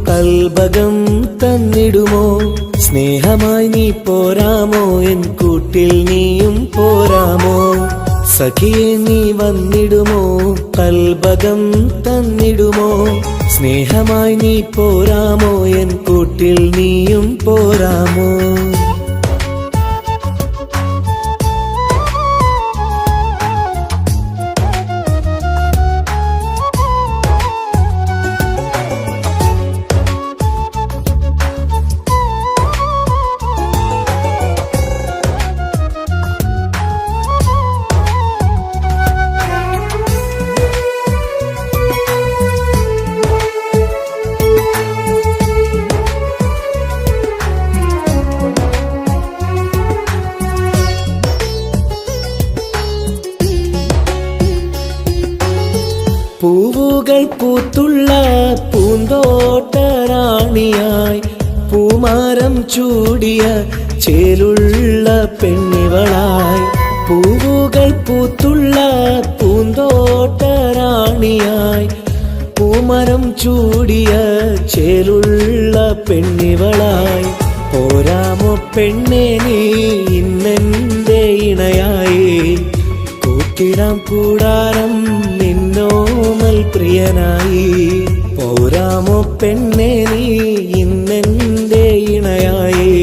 കൽബകം തന്നിടുമോ സ്നേഹമായി നീ പോരാമോ എൻ കൂട്ടിൽ നീയും പോരാമോ സഖിയെ നീ വന്നിടുമോ കൽബകം തന്നിടുമോ സ്നേഹമായി നീ പോരാമോ എൻ കൂട്ടിൽ നീയും പോരാമോ പൂവുകൾ പൂത്തുള്ള പൂന്തോട്ടറാണിയായി പൂമാരം ചൂടിയ ചേലുള്ള പെണ്ണിവളായി പൂവുകൾ പൂത്തുള്ള പൂന്തോട്ടറാണിയായി പൂമരം ചൂടിയ ചേലുള്ള പെണ്ണിവളായി പോരാമോ പെണ്ണേ നീ ഇന്നെന്റെ ഇണയായി കൂട്ടിടാം കൂടാരം നിന്നോമൽ പ്രിയനായി പോരാമോ പെണ്ണേ നീ ഇന്നെന്റെ ഇണയായി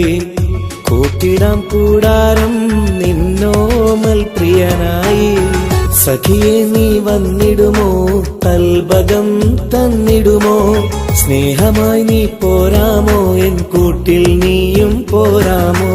കൂട്ടിടാം കൂടാരം നിന്നോമൽ പ്രിയനായി സഖിയെ നീ വന്നിടുമോ കൽബകം തന്നിടുമോ സ്നേഹമായി നീ പോരാമോ എൻ കൂട്ടിൽ നീയും പോരാമോ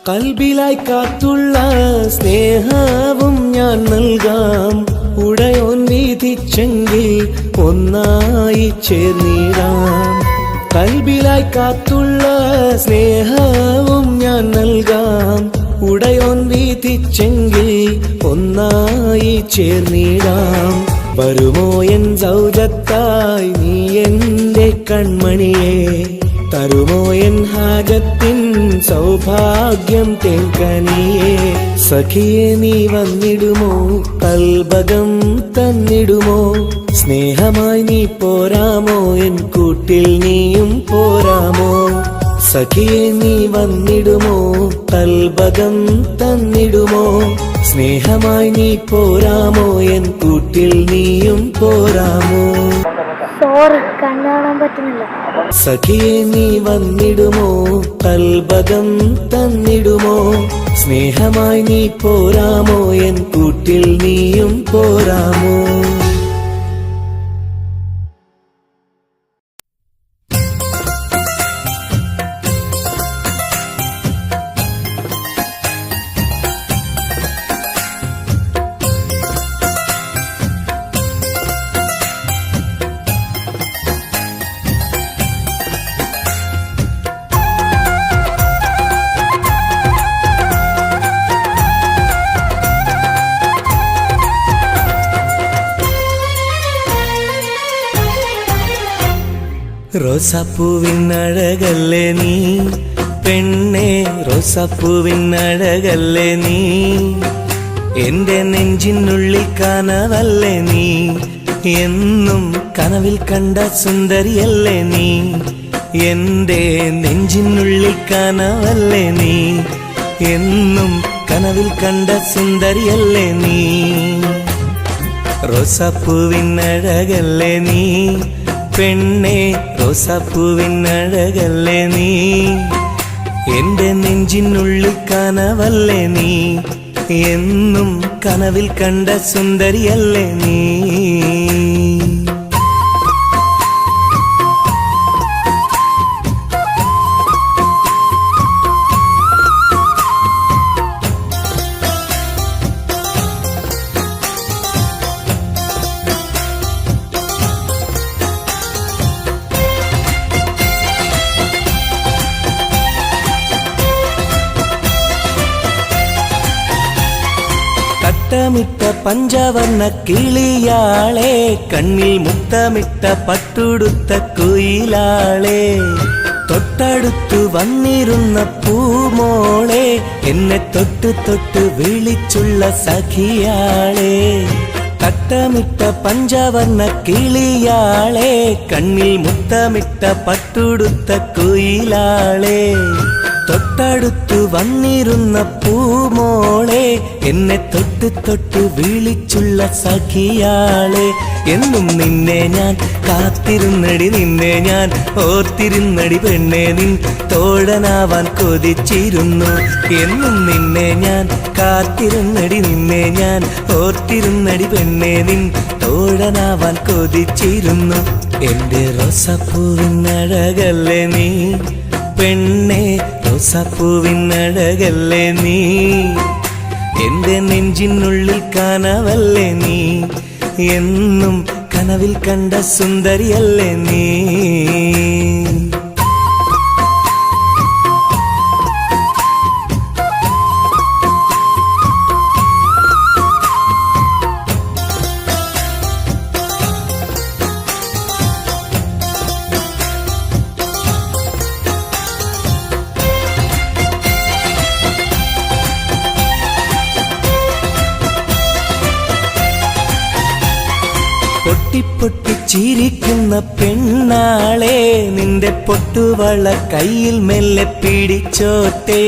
കൽബിലായി കാത്തുള്ള സ്നേഹവും ഞാൻ നൽകാം ഉടയോൻ വീതിച്ചെങ്കിൽ ഒന്നായി ചേർന്നിടാം കൽബിലായി കാത്തുള്ള സ്നേഹവും ഞാൻ നൽകാം ഉടയോൻ വീതിച്ചെങ്കിൽ ഒന്നായി ചേർന്നിടാം വരുമോ എൻ സൗജത്തായി നീ എന്റെ കൺമണിയെ തരുമോ എൻ ഹാജത്തിൻ സൗഭാഗ്യം തേങ്കനിയേ സഖിയെ നീ വന്നിടുമോ കൽബകം തന്നിടുമോ സ്നേഹമായി നീ പോരാമോ എൻ കൂട്ടിൽ നീയും പോരാമോ സഖിയെ നീ വന്നിടുമോ കൽബകം തന്നിടുമോ സ്നേഹമായി നീ പോരാമോ എൻ കൂട്ടിൽ നീയും പോരാമോ സോറി കണ്ണാണാൻ പറ്റുന്നില്ല സഖിയെ നീ വന്നിടുമോ കൽബകം തന്നിടുമോ സ്നേഹമായി നീ പോരാമോ എൻ കൂട്ടിൽ നീയും പോരാമോ റോസാപ്പൂവിൻ അഴകല്ലേ നീ പെണ്ണേ റോസാപ്പൂവിൻ അഴകല്ലേ നീ എന്റെ നെഞ്ചിനുള്ളിൽ കനവല്ലേ നീ എന്നും കനവിൽ കണ്ട സുന്ദരിയല്ലേ നീ എന്റെ നെഞ്ചിനുള്ളിൽ കനവല്ലേ നീ എന്നും കനവിൽ കണ്ട സുന്ദരിയല്ലേ നീ റോസാപ്പൂവിൻ അഴകല്ലേ നീ പെണ്ണേ റോസാപ്പൂവിൻ അഴകല്ലേ നീ എന്റെ നെഞ്ചിനുള്ളിൽ കനവല്ലേ നീ എന്നും കനവിൽ കണ്ട സുന്ദരിയല്ലേ നീ മുത്തമിട്ട പഞ്ചവർണ്ണ കിളിയാളെ കണ്ണിൽ മുത്തമിട്ട പട്ടുടുത്ത കുയിലാളെ തൊട്ടടുത്തു വന്നിരുന്ന പൂമോളെ എന്നെ തൊട്ട് തൊട്ട് വിളിച്ചുള്ള സഖിയാളെ തട്ടമിട്ട പഞ്ചവർണ്ണ കിളിയാളെ കണ്ണിൽ മുത്തമിട്ട പട്ടുടുത്ത കുയിലാളെ തൊട്ടടുത്തു വന്നിരുന്ന പൂമോളെ എന്നെ തൊട്ട് തൊട്ട് വിളിച്ചുള്ള സഖിയാളെ എന്നും നിന്നെ ഞാൻ കാത്തിരുന്നടി, നിന്നെ ഞാൻ ഓർത്തിരുന്നടി പെണ്ണെ, നിൻ തോഴനാവാൻ കൊതിച്ചിരുന്നു. എന്നും നിന്നെ ഞാൻ കാത്തിരുന്നടി, നിന്നെ ഞാൻ ഓർത്തിരുന്നടി പെണ്ണെ, നിൻ തോഴനാവാൻ കൊതിച്ചിരുന്നു. എന്റെ റോസാപ്പൂവിനഴകല്ലേ നീ പെണ്ണെ, റോസാപ്പൂവിനഴകല്ലേ നീ, എന്റെ നെഞ്ചിനുള്ളിൽ കനവല്ലേ നീ, എന്നും കനവിൽ കണ്ട സുന്ദരിയല്ലേ നീ. പൊട്ടിപ്പൊട്ടിച്ചിരിക്കുന്ന പെണ്ണാളെ, നിന്റെ പൊട്ടുവള കയ്യിൽ മെല്ലെ പിടിച്ചോട്ടെ,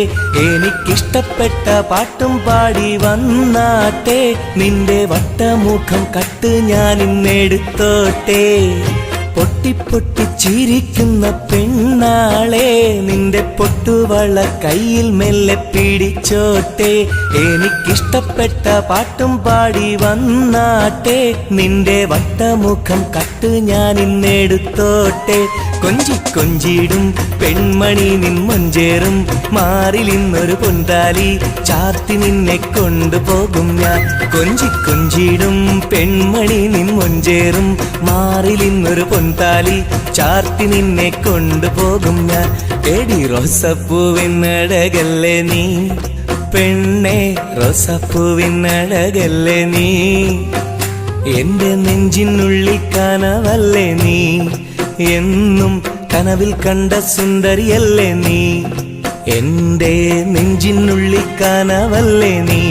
എനിക്കിഷ്ടപ്പെട്ട പാട്ടും പാടി വന്നാട്ടെ, നിന്റെ വട്ടമുഖം കട്ട് ഞാൻ ഇന്നെടുത്തോട്ടെ. പൊട്ടിപ്പൊട്ടിച്ചിരിക്കുന്ന പെണ്ണാളെ, നിന്റെ പൊട്ടുവള കയ്യിൽ മെല്ലെ പിടിച്ചോട്ടെ, എനിക്കിഷ്ടപ്പെട്ട പാട്ടും പാടി വന്നാട്ടെ, നിന്റെ വട്ടമുഖം കട്ട് ഞാൻ ഇന്നെടുത്തോട്ടെ. കൊഞ്ചി കൊഞ്ചിടും പെൺമണി നിൻ മൊഞ്ചേറും മാറിൽ ഇന്നൊരു പൊന്താലി ചാർത്തി നിന്നെ കൊണ്ടുപോകും ഞാൻ. കൊഞ്ചി കൊഞ്ചിടും പെൺമണി നിൻ മൊഞ്ചേറും മാറിൽ ഇന്നൊരു പൊന്താലി ചാർത്തി നിന്നെ കൊണ്ടുപോകും ഞാൻ. എടി റോസപ്പൂവിനഴകല്ലേ നീ പെണ്ണെ, റോസപ്പൂവിനഴകല്ലേ നീ, എന്റെ നെഞ്ചിനുള്ളിൽ കനവല്ലേ നീ, എന്നും കനവിൽ കണ്ട സുന്ദരിയല്ലേ നീ, എന്റെ നെഞ്ചിനുള്ളിൽ കനവല്ലേ നീ,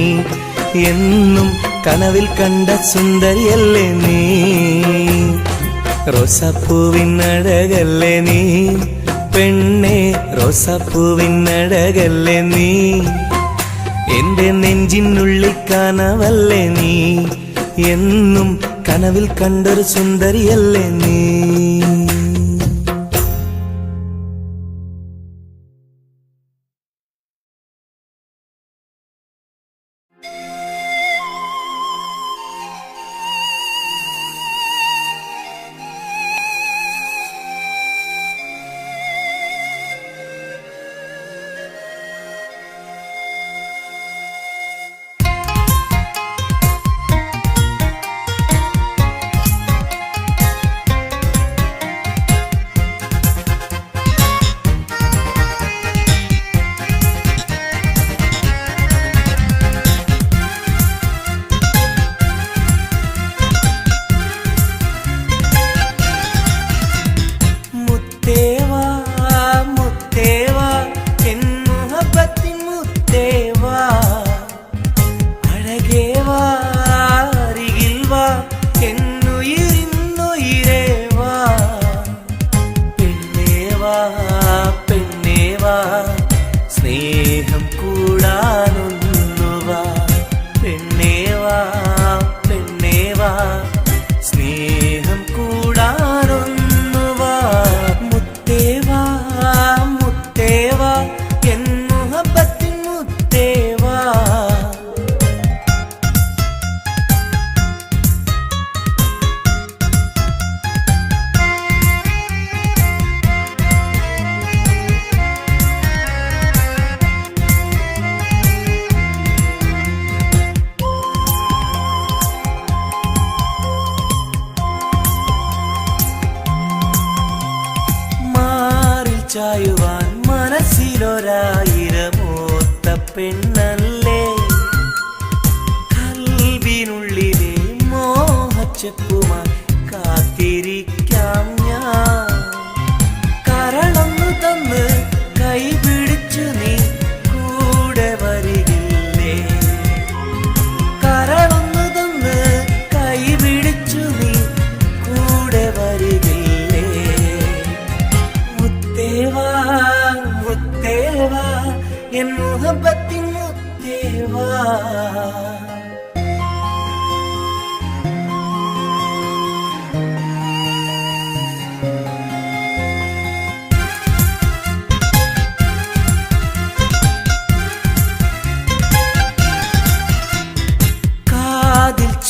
എന്നും കനവിൽ കണ്ട സുന്ദരിയല്ലേ നീ. റോസാപ്പൂവിനഴകല്ലേ നീ പെണ്ണെ, റോസാപ്പൂവിനഴകല്ലേ നീ, എന്റെ നെഞ്ചിനുള്ളിൽ കനവല്ലേ നീ, എന്നും കനവിൽ കണ്ടൊരു സുന്ദരിയല്ലേ നീ. ചായുവാൻ മനസ്സിലൊരായിരമോത്ത പെണ്ണല്ലേ, കൽവിനുള്ളിലെ മോഹച്ചെപ്പുമായി കാത്തിരിക്കാം ഞാൻ. കരളൊന്നു തന്ന് കൈപിടിച്ചു നീ കൂടെ വരികില്ലേ, കരളൊന്നു തന്ന് കൈപിടിച്ചു നീ കൂടെ വരികില്ലേ. മുത്തേവാ മുത്തേവാ എൻ മുഹബത്തിൻ മുത്തേവാ.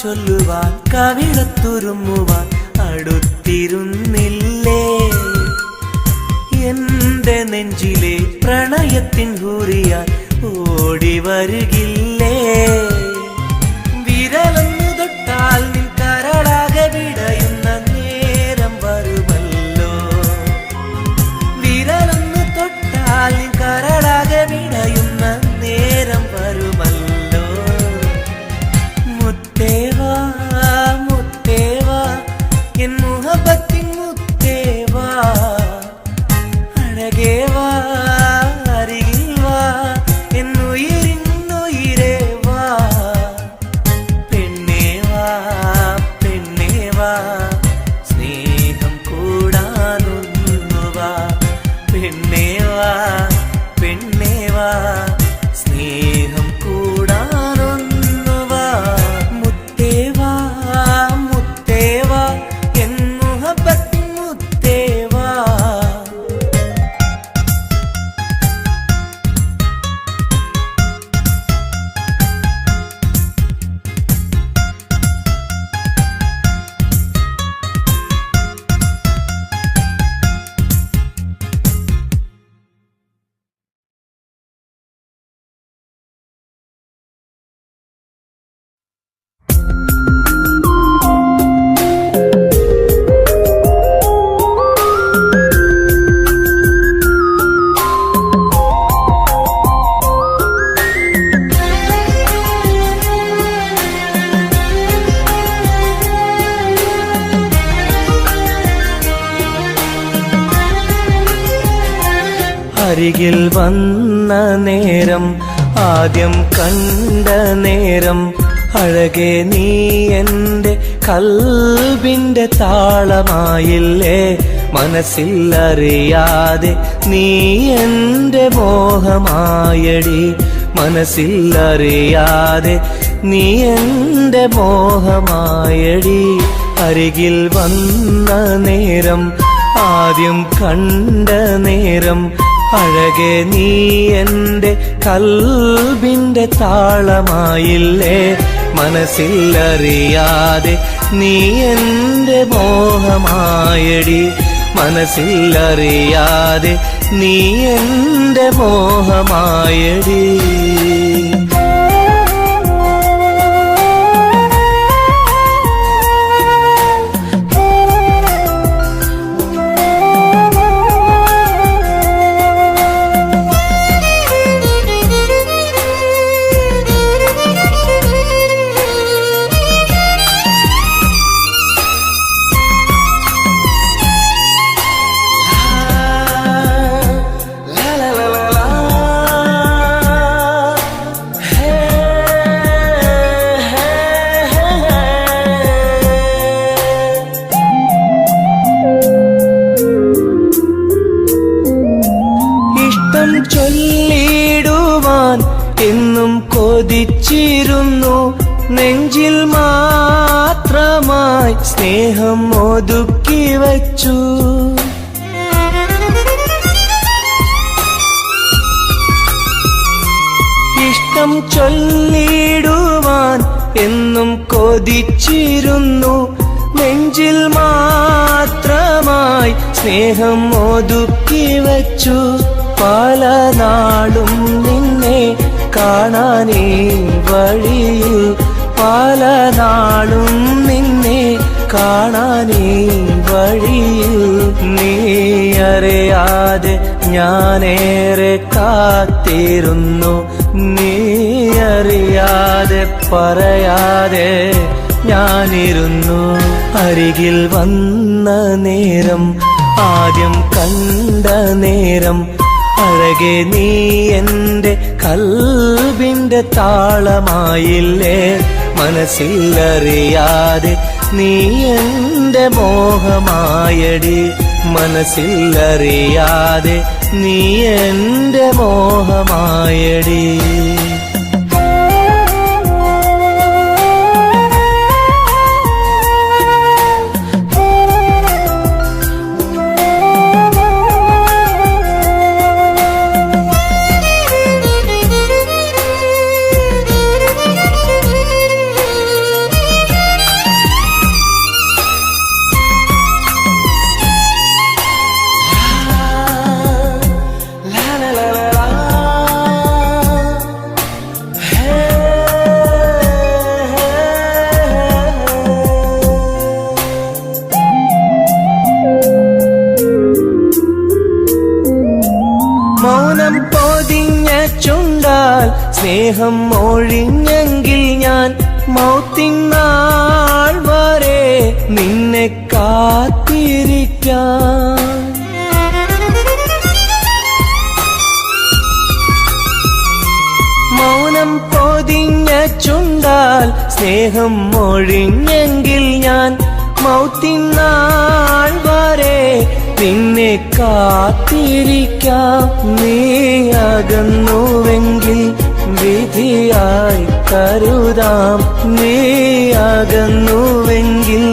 ചൊല്ലുവാൻ കവിളത്തുരുമ്മുവാൻ അടുത്തിരുന്നില്ലേ? എന്റെ നെഞ്ചിലെ പ്രണയത്തിൻ ഹൂറിയാൽ ഓടി വരുകില്ലേ? വിരലൊന്നു തൊട്ടാൽ നിൻ കരളാകെ വിടയുന്ന നേരം വരുമല്ലോ. വിരലൊന്നു തൊട്ടാൽ നിൻ കരളാകെ വിടയുന്ന നേരം വരുമല്ലോ. മുത്തേവാ മുത്തേവാ എൻ മുഹബത്തിൻ മുത്തേവാ, അഴകേവാ അരികിൽ വാ എന്നുയിരിന്നുയിരേ വാ. പെണ്ണേവാ പെണ്ണേവാ സ്നേഹം കൂടാനൊന്നുവാ. പെണ്ണേവാ പെണ്ണേവാ സ്നേഹം കൂടാനൊന്നുവാ. മുത്തേവാ മുത്തേവാ എൻ മുഹബത്തിൻ മുത്തേവാ. അരികിൽ വന്ന നേരം ആദ്യം കണ്ട നേരം അഴകെ നീ എൻ്റെ കൽബിൻ്റെ താളമായില്ലേ? മനസ്സിൽ അറിയാതെ നീ എൻ്റെ മോഹമായടി. മനസ്സിൽ അറിയാതെ നീ എൻ്റെ മോഹമായടി. അരികിൽ വന്ന നേരം ആദ്യം കണ്ട നേരം അഴകെ നീ എൻ്റെ കൽബിൻ്റെ താളമായില്ലേ? മനസ്സിൽ അറിയാതെ നീ എൻ്റെ മോഹമായടി. മനസ്സിൽ അറിയാതെ നീ എൻ്റെ മോഹമായടി. ചൊല്ലിടുവാൻ എന്നും കൊതിച്ചിരുന്നു. നെഞ്ചിൽ മാത്രമായി സ്നേഹം ഒതുക്കി വച്ചു. ഇഷ്ടം ചൊല്ലിടുവാൻ എന്നും കൊതിച്ചിരുന്നു. നെഞ്ചിൽ മാത്രമായി സ്നേഹം ഒതുക്കി വച്ചു. പല നാളും നിന്നെ കാണാനേ വഴിയിൽ. പല നാളും നിന്നെ കാണാനേ വഴിയിൽ. നീ അറിയാതെ ഞാനേറെ കാത്തിരുന്നു. നീ അറിയാതെ പറയാതെ ഞാനിരുന്നു. അരികിൽ വന്ന നേരം ആദ്യം കണ്ട നേരം അഴകെ നീ എൻ്റെ കൽബിൻ്റെ താളമായില്ലേ? മനസ്സിൽ അറിയാതെ നീ എൻ്റെ മോഹമായടി. മനസ്സിൽ അറിയാതെ നീ എൻ്റെ മോഹമായടി. മൗനം പൊതിഞ്ഞ ചുണ്ടാൽ സ്നേഹം ഒഴിഞ്ഞെങ്കിൽ ഞാൻ മൗത്തിനാൾ വരെ നിന്നെ കാത്തിരിക്കാം. മൗനം പൊതിഞ്ഞ ചുണ്ടാൽ സ്നേഹം ഒഴിഞ്ഞെങ്കിൽ ഞാൻ മൗത്തിനാൾ വരെ നിന്നെ കാത്തിരിക്കാം. നീ അകന്നുവെങ്കിൽ വിധിയായി കരുതാം. നീ അകന്നുവെങ്കിൽ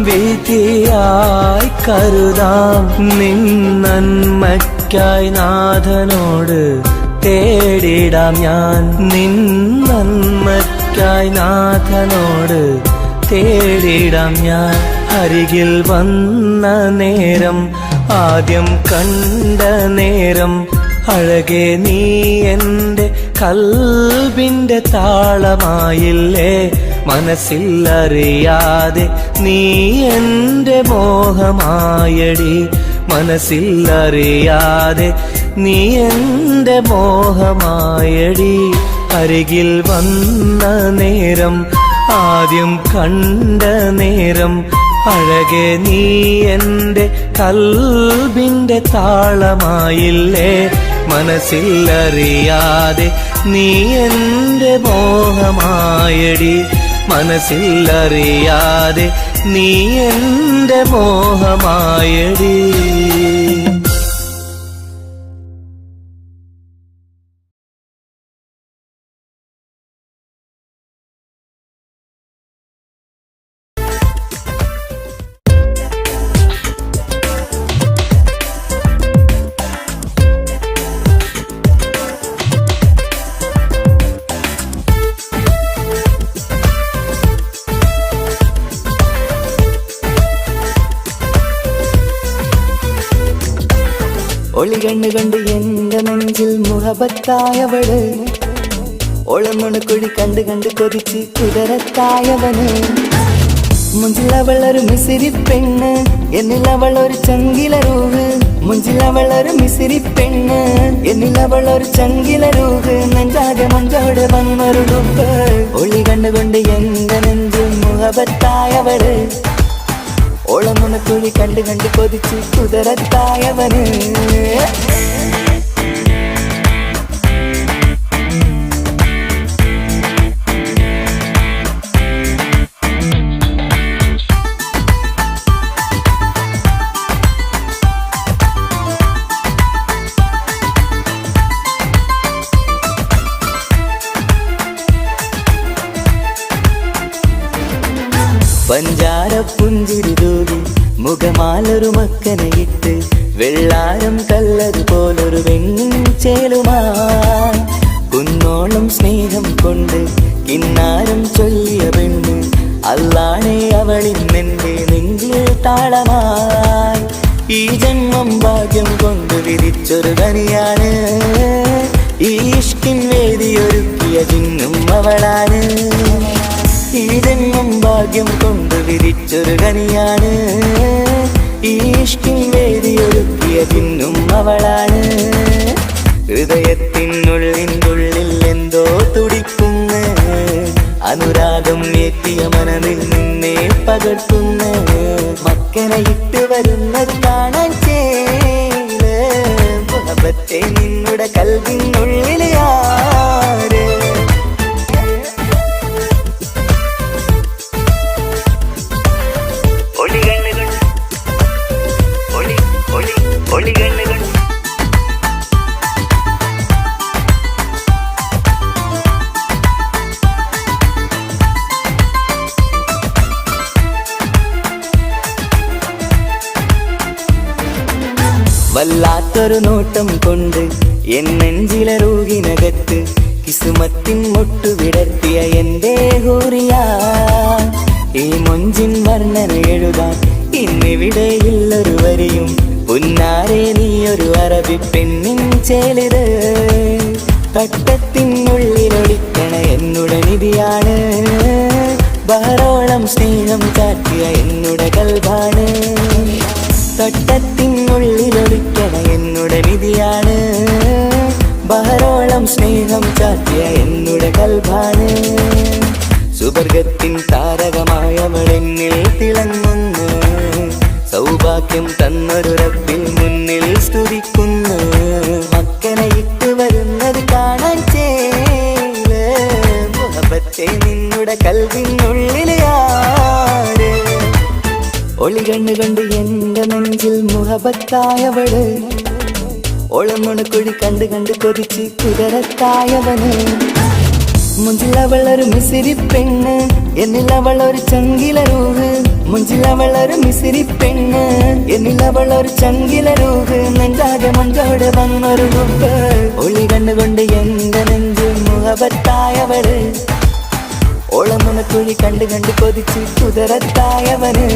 വിധിയായി കരുതാം. നിൻ നന്മയ്ക്കായി നാഥനോട് തേടിടാം ഞാൻ. നിൻ നന്മയ്ക്കായി നാഥനോട് തേടിടാം ഞാൻ. അരികിൽ വന്ന നേരം ആദ്യം കണ്ട നേരം അഴകെ നീ എൻ്റെ കൽബിൻ്റെ താളമായില്ലേ. മനസ്സിൽ അറിയാതെ നീ എൻ്റെ മോഹമായടി. മനസ്സിൽ അറിയാതെ നീ എൻ്റെ മോഹമായടി. അരികിൽ വന്ന നേരം ആദ്യം കണ്ട നേരം അഴകെ നീ എൻ്റെ കൽബിൻ്റെ താളമായില്ലേ. മനസ്സിൽ അറിയാതെ നീ എൻ്റെ മോഹമായടി. മനസ്സിൽ അറിയാതെ നീ എൻ്റെ മോഹമായടി. ഒളികണ്ണ് കണ്ട് എന്റെ നെഞ്ചിൽ മുഹബത്തായവള്. ഒളമുണക്കുഴി കണ്ട് കണ്ട് കൊതിച്ച് കുതിരത്തായവന്. മുഞ്ചിലവളൊരു മിസിരി പെണ്ണ്, എന്നിലവളൊരു ചങ്കിലരൂഹ്. മുഞ്ചിലവളൊരു മിസിരി പെണ്ണ്, എന്നിലവളൊരു ചങ്കിലരൂഹ്. നെഞ്ചാകെ മഞ്ചോട് വന്നൊരു ഡുബ്. ഒളി കണ്ടുകൊണ്ട് എന്റെ നെഞ്ചിൽ മുഹബത്തായവള്. ഓളമുണക്കുഴി കണ്ട് കണ്ട് കൊതിച്ച് കുതിരത്തായവന്. പഞ്ചാര പുഞ്ചിരി തൂകി മുഖമാലൊരു മക്കനയിട്ട് വെള്ളാരം കല്ലതുപോലൊരു വെണ്ണിൻ ചേലുമായി കുന്നോളം സ്നേഹം കൊണ്ട് കിന്നാരം ചൊല്ലിയ പെണ്ണ്. അല്ലാണേ അവളിന്നെന്റെ നെഞ്ചിൽ താളമായി. ഈ ജന്മം ഭാഗ്യം കൊണ്ട് വിധിച്ചൊരു കനിയാണ്. ഈ ഇഷ്കിൻ വേദിയൊരുക്കിയ ജിന്നും അവളാണ്. ഈ ജന്മം ഭാഗ്യം കൊണ്ട് വിധിച്ചൊരു കനിയാണ്. ഈ ഇഷ്കിൻ വേദിയൊരുക്കിയ ജിന്നും അവളാണ്. ഹൃദയത്തിനുള്ളിനുള്ളിൽ എന്തോ തുടിക്കുന്ന അനുരാഗം ഏറ്റിയ മനതിൽ നിന്നെ പകർത്തുന്ന മക്കനയിട്ട് വരുന്ന കാണാൻ ചേല്. മുഹബത്തെ നിന്നുടെ കൽവിനുള്ളിൽ ആര്. വല്ലാത്തൊരു നോട്ടം കൊണ്ട് എൻ നെഞ്ചിലെ റൂഹിനകത്ത് കിസുമത്തിൻ മുട്ടു വിടർത്തിയ എന്റെ ഹൂറിയ. ഈ മൊഞ്ചിൻ വർണ്ണന എഴുതാൻ ഇന്നിവിടെയുള്ളൊരു വരിയും. പുന്നാരെ നീയൊരു അറബി പെണ്ണിൻ ചേലിത്. തട്ടത്തിനുള്ളിലൊളിക്കണ എന്നുടെ നിധിയാണ്. ബഹറോളം സ്നേഹം ചാറ്റിയ എന്നുടെ കൽബാണ്. തട്ടത്തിനുള്ളിലൊളിക്കണ എന്നുടെ നിധിയാണ്. ഓളം സ്നേഹം ചാറ്റിയ എന്നുടെ കൽബാണ് സുവർഗത്തിൻ താരകമായവൾ എന്നിൽ തിളങ്ങുന്നു സൗഭാഗ്യം തന്നൊരു റബ്ബിൽ മുന്നിൽ സ്തുതിക്കുന്നു മക്കനെ ഇട്ട് വരുന്നത് കാണാൻ ചേല് മുഹബത്തെ നിന്നുടെ കൽവിനുള്ളിൽ ആര് ഒളി കണ്ണുകൊണ്ട് എന്റെ നെഞ്ചിൽ മുഹബത്തായവള് ഓളമുണക്കുഴി കണ്ട് കണ്ട് കൊതിച്ച് കുതിരത്തായവന് മുഞ്ചിലവളൊരു മിസിരി പെണ്ണ് എന്നിലവളൊരു ചങ്കില രൂഹ് മുഞ്ചിലവളൊരു മിസിരി പെണ്ണ് എന്നിലവളൊരു ചങ്കില രൂഹ് നെഞ്ചാകെ മഞ്ചോട് വന്നൊരു ഹുബ് ഒളി കണ്ണുകൊണ്ട് എന്റെ നെഞ്ചിൽ മുഹബത്തായവള് ഓളമുണക്കുഴി കണ്ട് കണ്ട് കൊതിച്ച് കുതിരത്തായവന്